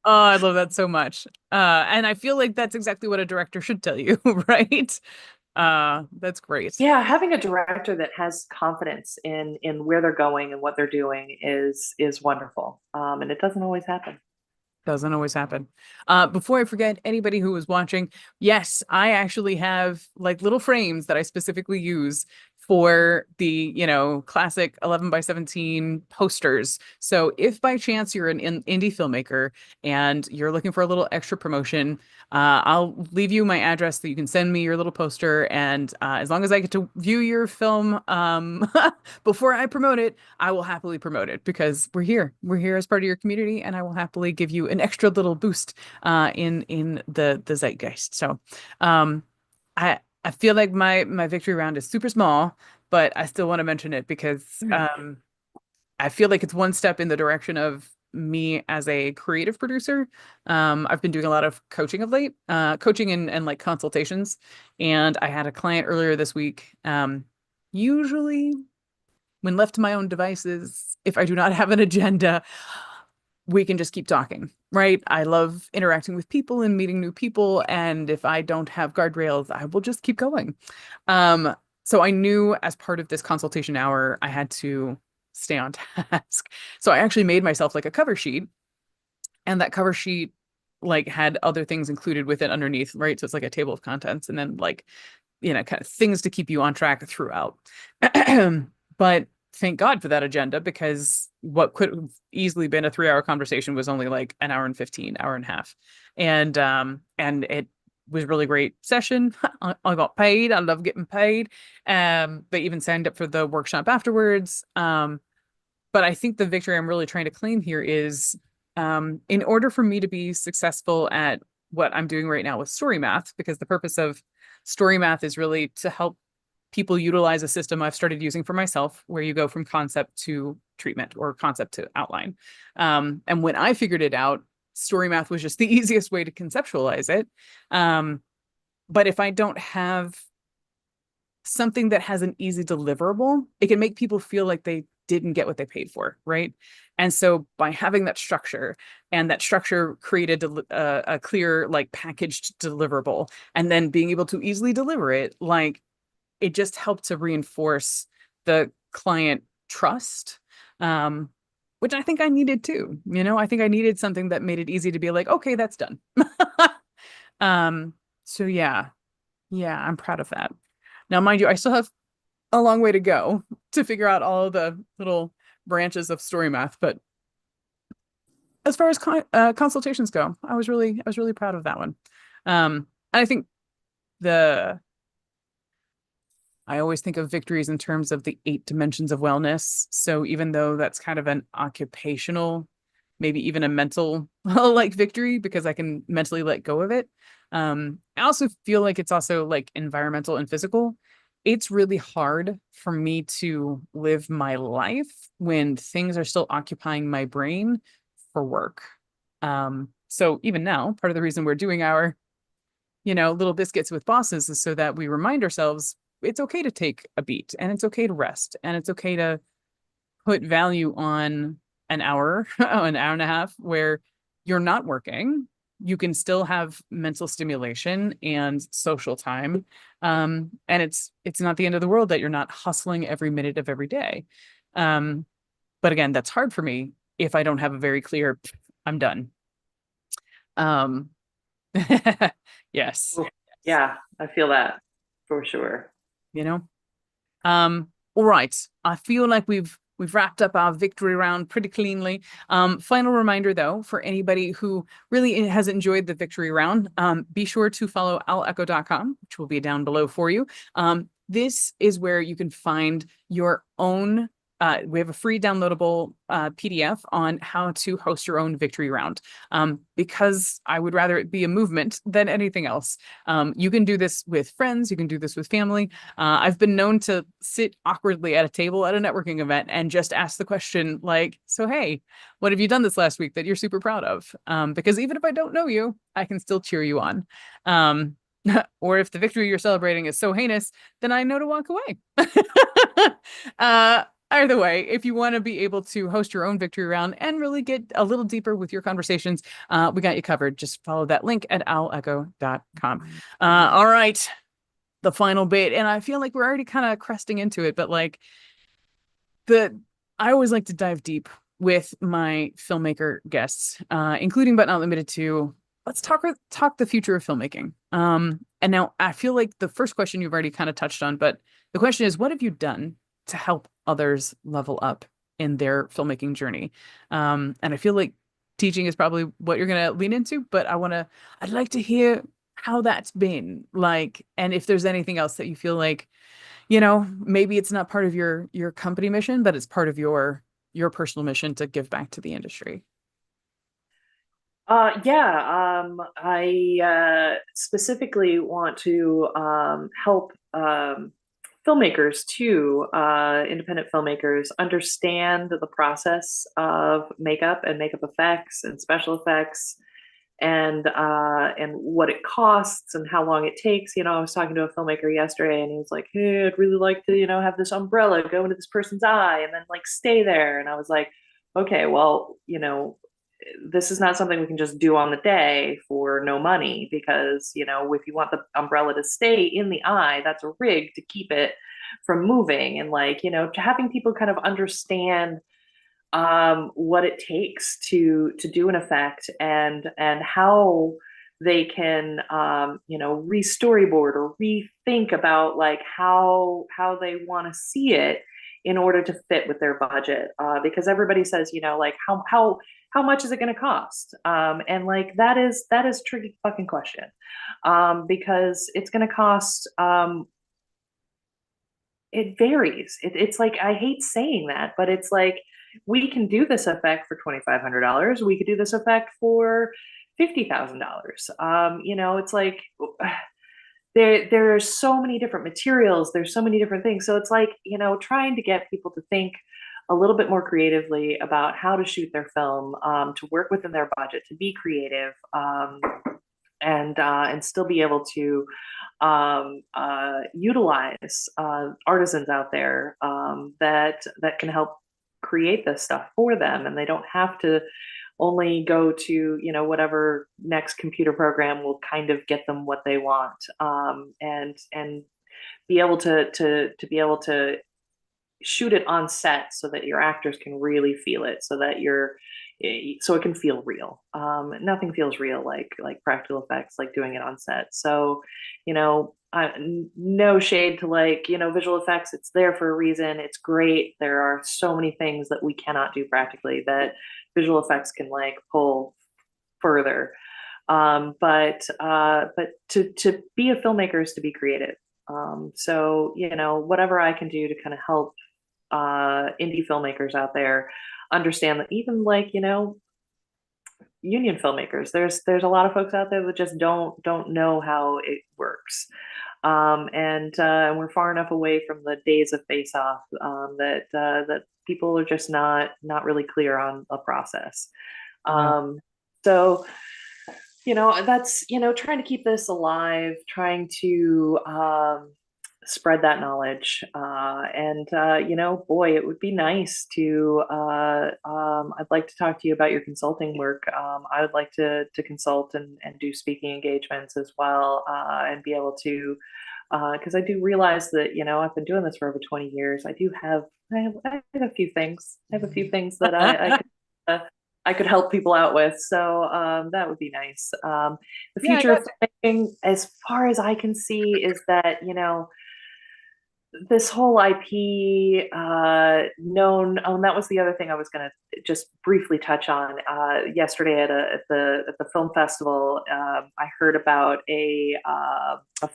I love that so much. And I feel like that's exactly what a director should tell you, right? That's great. Yeah, having a director that has confidence in where they're going and what they're doing is wonderful. And it doesn't always happen. Doesn't always happen. Before I forget, anybody who was watching, yes, I actually have like little frames that I specifically use for the, classic 11 by 17 posters. So if by chance you're an indie filmmaker and you're looking for a little extra promotion, I'll leave you my address that you can send me your little poster. And as long as I get to view your film before I promote it, I will happily promote it because we're here. We're here as part of your community, and I will happily give you an extra little boost in the zeitgeist. So I feel like my victory round is super small, but I still want to mention it because I feel like it's one step in the direction of me as a creative producer. I've been doing a lot of coaching of late, coaching and like consultations. And I had a client earlier this week. Usually when left to my own devices, if I do not have an agenda, we can just keep talking, right? I love interacting with people and meeting new people. And if I don't have guardrails, I will just keep going. So I knew as part of this consultation hour, I had to stay on task. So I actually made myself like a cover sheet, and that cover sheet like had other things included with it underneath, right? So it's like a table of contents and then like, kind of things to keep you on track throughout. But thank God for that agenda, because what could have easily been a 3-hour conversation was only like an hour and 15, hour and a half. And it was a really great session. I got paid. I love getting paid. They even signed up for the workshop afterwards. But but I think the victory I'm really trying to claim here is in order for me to be successful at what I'm doing right now with story math, because the purpose of story math is really to help people utilize a system I've started using for myself, where you go from concept to treatment or concept to outline. And when I figured it out, story math was just the easiest way to conceptualize it. But if I don't have something that has an easy deliverable, it can make people feel like they didn't get what they paid for, right? And so by having that structure, and that structure created a clear, like, packaged deliverable, and then being able to easily deliver it, like, it just helped to reinforce the client trust, which I think I needed too. I think I needed something that made it easy to be like, okay, that's done. So yeah, I'm proud of that. Now, mind you, I still have a long way to go to figure out all of the little branches of story math, but as far as consultations go, I was really proud of that one. And I think the I always think of victories in terms of the 8 dimensions of wellness. So even though that's kind of an occupational, maybe even a mental like victory, because I can mentally let go of it. I also feel like it's also like environmental and physical. It's really hard for me to live my life when things are still occupying my brain for work. So even now, part of the reason we're doing our little biscuits with bosses is so that we remind ourselves it's okay to take a beat, and it's okay to rest, and it's okay to put value on an hour, an hour and a half where you're not working. You can still have mental stimulation and social time. And it's not the end of the world that you're not hustling every minute of every day. Um, but again, that's hard for me if I don't have a very clear, I'm done. Um, yes. Ooh, yeah, I feel that for sure. you know. All right. I feel like we've wrapped up our victory round pretty cleanly. Final reminder though, for anybody who really has enjoyed the victory round, be sure to follow owlecho.com, which will be down below for you. This is where you can find your own. We have a free downloadable PDF on how to host your own victory round, because I would rather it be a movement than anything else. You can do this with friends. You can do this with family. I've been known to sit awkwardly at a table at a networking event and just ask the question like, so, hey, what have you done this last week that you're super proud of? Because even if I don't know you, I can still cheer you on. Or if the victory you're celebrating is so heinous, then I know to walk away. Either way, if you want to be able to host your own victory round and really get a little deeper with your conversations, we got you covered. Just follow that link at owlecho.com. All right, the final bit. And I feel like we're already kind of cresting into it, but like I always like to dive deep with my filmmaker guests, including but not limited to, let's talk the future of filmmaking. And now I feel like the first question you've already kind of touched on, but the question is, what have you done to help others level up in their filmmaking journey? And I feel like teaching is probably what you're going to lean into, but I'd like to hear how that's been like, and if there's anything else that you feel like, maybe it's not part of your company mission, but it's part of your personal mission to give back to the industry. I specifically want to help filmmakers too, independent filmmakers, understand the process of makeup and makeup effects and special effects, and what it costs and how long it takes. I was talking to a filmmaker yesterday, and he was like, "Hey, I'd really like to, have this umbrella go into this person's eye and then like stay there." And I was like, "Okay, well, this is not something we can just do on the day for no money, because if you want the umbrella to stay in the eye, that's a rig to keep it from moving." And like, having people kind of understand what it takes to do an effect, and how they can re-storyboard or rethink about like how they want to see it in order to fit with their budget, because everybody says, like how much is it going to cost, and like that is tricky fucking question, because it's going to cost, it varies. It's like, I hate saying that, but it's like we can do this effect for $2,500. We could do this effect for $50,000. It's like there's so many different materials, there's so many different things. So it's like, trying to get people to think a little bit more creatively about how to shoot their film, to work within their budget, to be creative, and still be able to utilize artisans out there, that can help create this stuff for them, and they don't have to only go to whatever next computer program will kind of get them what they want, and be able to be able to shoot it on set so that your actors can really feel it, so it can feel real. Nothing feels real like practical effects, like doing it on set. So, no shade to visual effects. It's there for a reason. It's great. There are so many things that we cannot do practically that visual effects can pull further. But to be a filmmaker is to be creative. So, whatever I can do to kind of help indie filmmakers out there understand that, even union filmmakers, there's a lot of folks out there that just don't know how it works, and we're far enough away from the days of face off, that people are just not really clear on a process. So that's trying to keep this alive, trying to spread that knowledge, and boy, it would be nice to I'd like to talk to you about your consulting work. I would like to consult and do speaking engagements as well, and be able to, because I do realize that I've been doing this for over 20 years. I have a few things. That I could help people out with. So that would be nice. The future of filmmaking, as far as I can see, is that this whole IP known. That was the other thing I was going to just briefly touch on. Yesterday at the film festival, I heard about a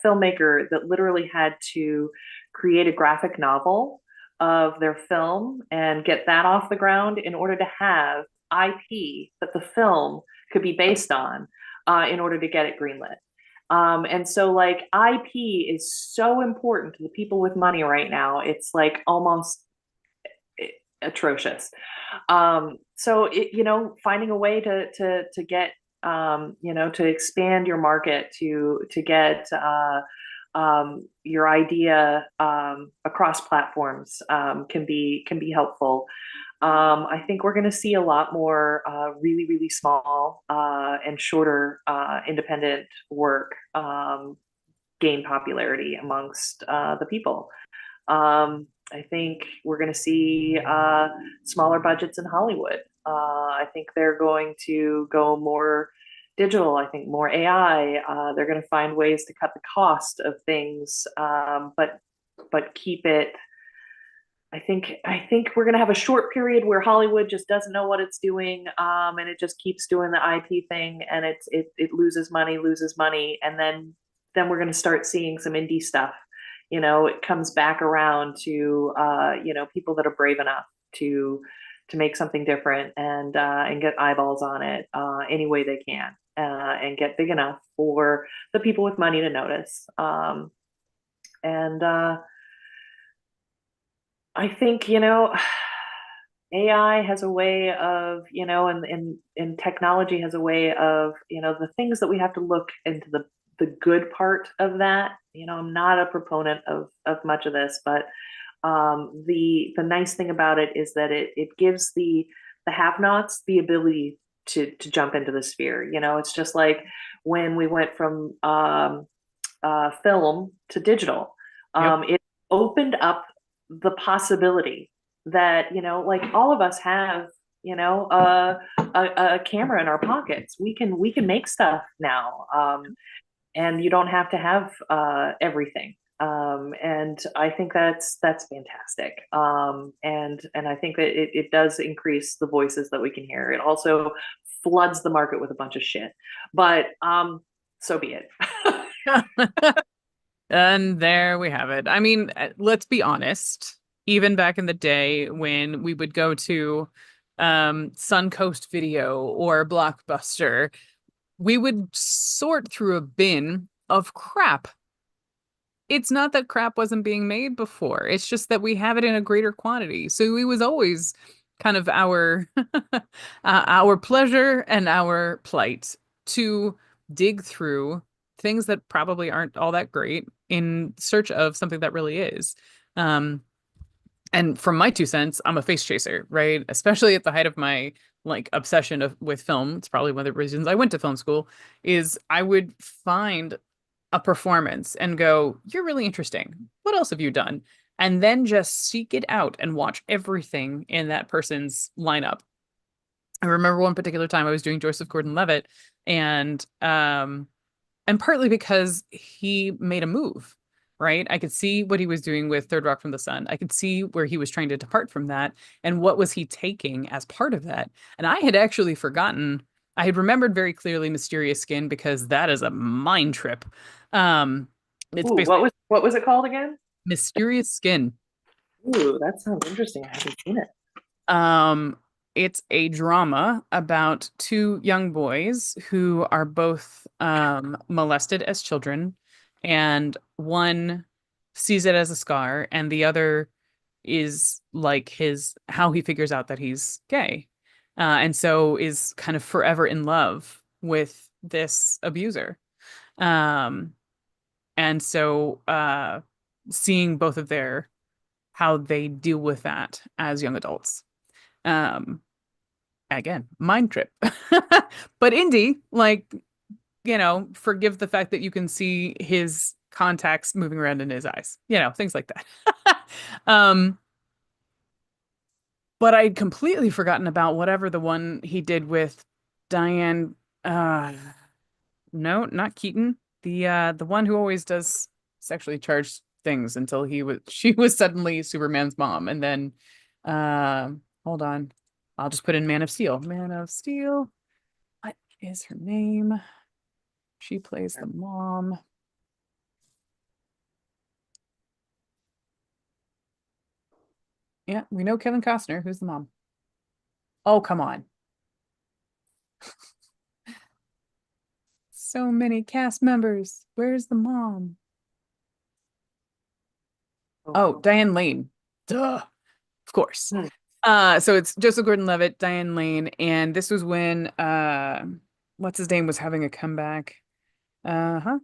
filmmaker that literally had to create a graphic novel of their film and get that off the ground in order to have IP that the film could be based on, in order to get it greenlit. And so IP is so important to the people with money right now. It's almost atrocious. So finding a way to get, to expand your market, to get your idea across platforms, can be helpful. I think we're going to see a lot more really, really small and shorter independent work gain popularity amongst the people. I think we're going to see smaller budgets in Hollywood. I think they're going to go more digital. I think more AI. They're going to find ways to cut the cost of things, but keep it. I think we're going to have a short period where Hollywood just doesn't know what it's doing, and it just keeps doing the IP thing, and it loses money, and then we're going to start seeing some indie stuff. It comes back around to people that are brave enough to make something different and get eyeballs on it any way they can, and get big enough for the people with money to notice. I think, AI has a way of, and technology has a way of, the things that we have to look into the good part of that. I'm not a proponent of much of this, but the nice thing about it is that it gives the have-nots the ability to jump into the sphere. It's just like when we went from film to digital, it opened up the possibility that all of us have a camera in our pockets. We can make stuff now, and you don't have to have everything, and I think that's fantastic, and I think that it does increase the voices that we can hear. It also floods the market with a bunch of shit, but so be it. And there we have it. I mean, let's be honest. even back in the day when we would go to Suncoast Video or Blockbuster, we would sort through a bin of crap. It's not that crap wasn't being made before. It's just that we have it in a greater quantity. So it was always kind of our our pleasure and our plight to dig through things that probably aren't all that great in search of something that really is. Um, and from my 2 cents, I'm a face chaser, right? Especially at the height of my like obsession with film. It's probably one of the reasons I went to film school, is I would find a performance and go, "You're really interesting. What else have you done?" And then just seek it out and watch everything in that person's lineup. I remember one particular time I was doing Joseph Gordon-Levitt, and partly because he made a move, right? I could see what he was doing with Third Rock from the Sun. I could see where he was trying to depart from that and what was he taking as part of that. And I had actually forgotten, I had remembered very clearly Mysterious Skin because that is a mind trip. Um, it's Ooh, basically what was it called again? Mysterious Skin. Ooh, that sounds interesting. I haven't seen it. Um, it's a drama about two young boys who are both molested as children, and one sees it as a scar, and the other is like his how he figures out that he's gay. And so is kind of forever in love with this abuser. Um, and so seeing both of their how they deal with that as young adults. Um, again, mind trip. But indie, like, forgive the fact that you can see his contacts moving around in his eyes, things like that. um, but I'd completely forgotten about whatever the one he did with Diane. No, not Keaton. The one who always does sexually charged things until she was suddenly Superman's mom, and then hold on. I'll just put in Man of Steel. Man of Steel. What is her name? She plays the mom. Yeah, we know Kevin Costner. Who's the mom? Oh, come on. So many cast members. Where's the mom? Oh, Diane Lane. Duh. Of course. Hmm. So it's Joseph Gordon-Levitt, Diane Lane, and this was when what's his name was having a comeback. Uh-huh.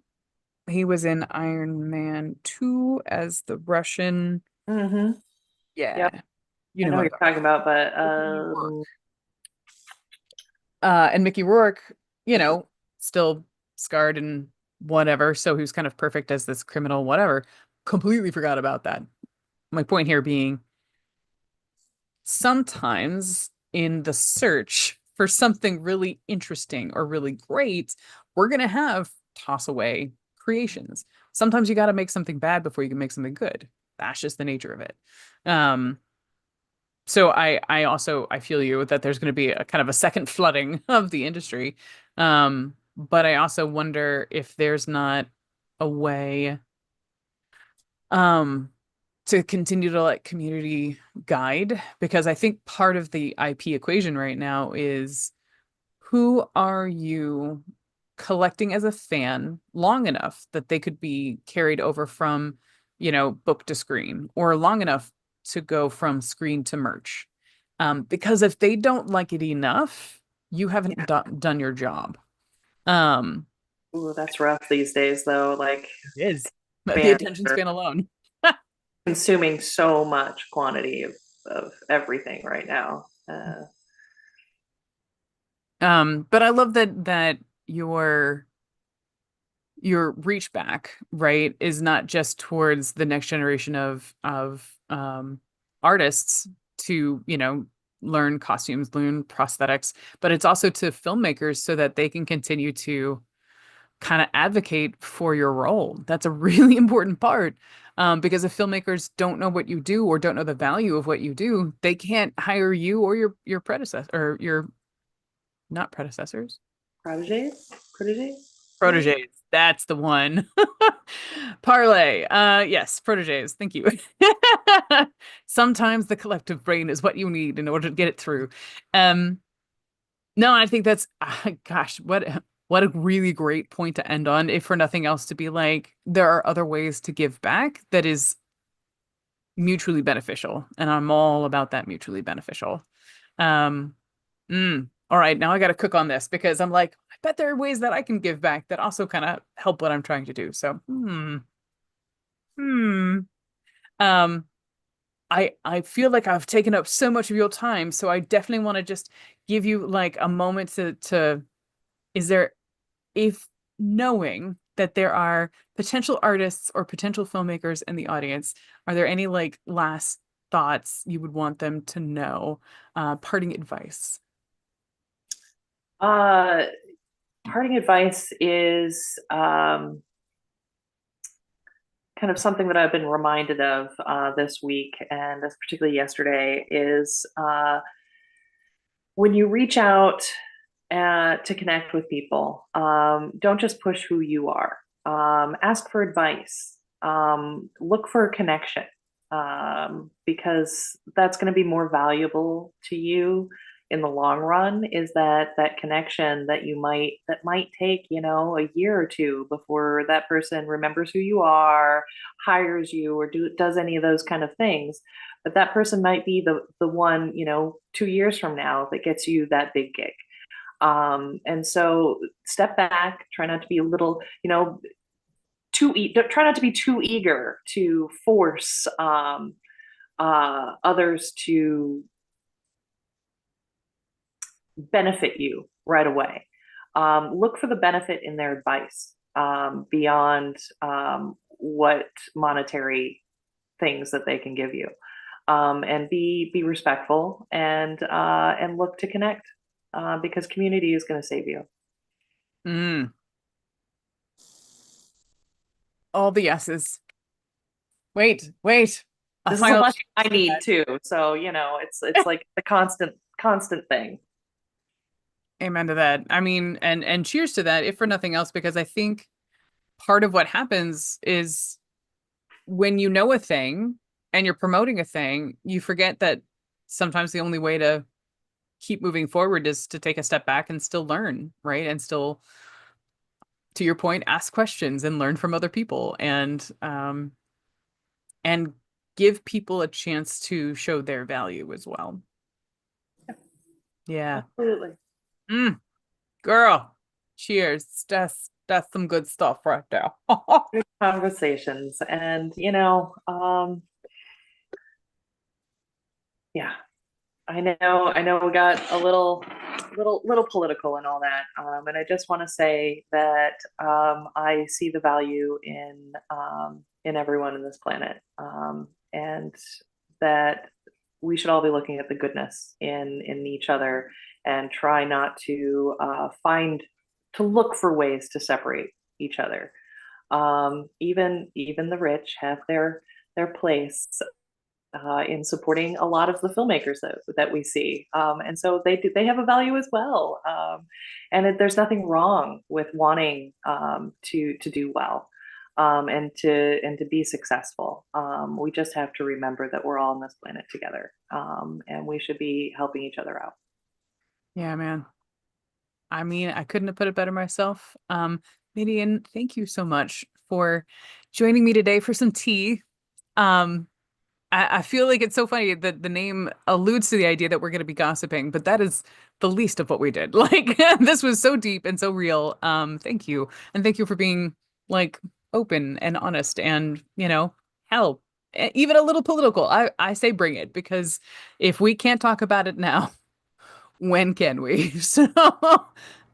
He was in Iron Man 2 as the Russian. Mm-hmm. Yeah. Yep. You I know know who what I'm you're talking about, but Mickey Rourke. And Mickey Rourke, still scarred and whatever, so he was kind of perfect as this criminal, whatever. Completely forgot about that. My point here being sometimes in the search for something really interesting or really great, we're going to have toss away creations. Sometimes you got to make something bad before you can make something good. That's just the nature of it. Um, so I also I feel you that there's going to be a kind of a second flooding of the industry. But I also wonder if there's not a way um to continue to let community guide, because I think part of the IP equation right now is who are you collecting as a fan long enough that they could be carried over from, book to screen, or long enough to go from screen to merch. Because if they don't like it enough, you haven't done your job. Um, ooh, that's rough these days, though. Like, it is the fans attention are span alone. consuming so much quantity of everything right now. But I love that your reach back, right, is not just towards the next generation of artists to, learn costumes, learn prosthetics, but it's also to filmmakers so that they can continue to kind of advocate for your role. That's a really important part. Because if filmmakers don't know what you do or don't know the value of what you do, they can't hire you or your predecessor or your not predecessors, Proteges? Proteges? proteges. That's the one. Parlay. Yes, proteges. Thank you. Sometimes the collective brain is what you need in order to get it through. Um, no, I think that's gosh, what a really great point to end on, if for nothing else, to be like, there are other ways to give back that is mutually beneficial. And I'm all about that mutually beneficial. Um, all right, now I got to cook on this because I'm like, I bet there are ways that I can give back that also kind of help what I'm trying to do. So, hmm. Um, I feel like I've taken up so much of your time, so I definitely want to just give you like a moment to is there, if knowing that there are potential artists or potential filmmakers in the audience, are there any like last thoughts you would want them to know? Parting advice. Uh, Parting advice is kind of something that I've been reminded of this week, and particularly yesterday, is when you reach out to connect with people, don't just push who you are. Ask for advice. Look for a connection, because that's going to be more valuable to you in the long run. Is that connection that might take, a year or two before that person remembers who you are, hires you, or does any of those kind of things. But that person might be the one, 2 years from now, that gets you that big gig. And so step back, try not to be a little, try not to be too eager to force others to benefit you right away. Look for the benefit in their advice, beyond what monetary things that they can give you. And be respectful, and look to connect, because community is going to save you. Mm, all the yeses. Wait. A This is a final lesson chance I for need that. too. So, it's like the constant thing. Amen to that. I mean, and cheers to that, if for nothing else, because I think part of what happens is when you know a thing and you're promoting a thing, you forget that sometimes the only way to keep moving forward is to take a step back and still learn, right? And still, to your point, ask questions and learn from other people, and give people a chance to show their value as well. Yeah. Absolutely. Mm, girl, cheers. That's some good stuff right there. Good conversations. And, yeah, I know we got a little political and all that. And I just want to say that I see the value in everyone in this planet. And that we should all be looking at the goodness in each other, and try not to look for ways to separate each other. Even the rich have their place in supporting a lot of the filmmakers that we see. And so they have a value as well. There's nothing wrong with wanting to do well, and to be successful. We just have to remember that we're all on this planet together, and we should be helping each other out. Yeah, man. I mean, I couldn't have put it better myself. Midian, thank you so much for joining me today for some tea. Um, I feel like it's so funny that the name alludes to the idea that we're going to be gossiping, but that is the least of what we did. Like, this was so deep and so real. Thank you. And thank you for being like open and honest and, hell, even a little political. I say bring it, because if we can't talk about it now, when can we? So,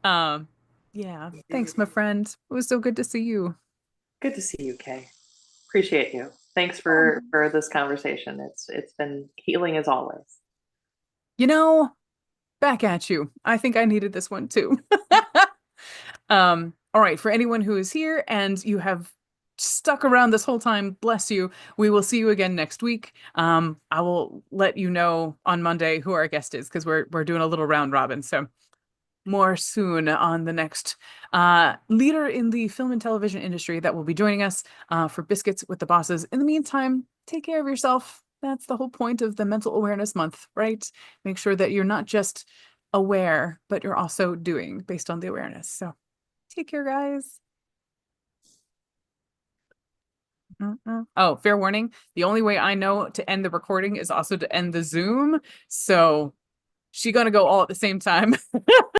um, yeah, thanks, my friend. It was so good to see you. Good to see you, Kay. Appreciate you. Thanks Oh, for this conversation. It's been healing as always. you know, back at you. I think I needed this one too. All right, for anyone who is here and you have stuck around this whole time, bless you. We will see you again next week. I will let you know on Monday who our guest is, because we're doing a little round robin. So more soon on the next leader in the film and television industry that will be joining us for Biscuits with the Bosses. In the meantime, take care of yourself. That's the whole point of the Mental Awareness Month, right? Make sure that you're not just aware, but you're also doing based on the awareness. So take care, guys. Oh, fair warning. The only way I know to end the recording is also to end the Zoom. So she's gonna go all at the same time.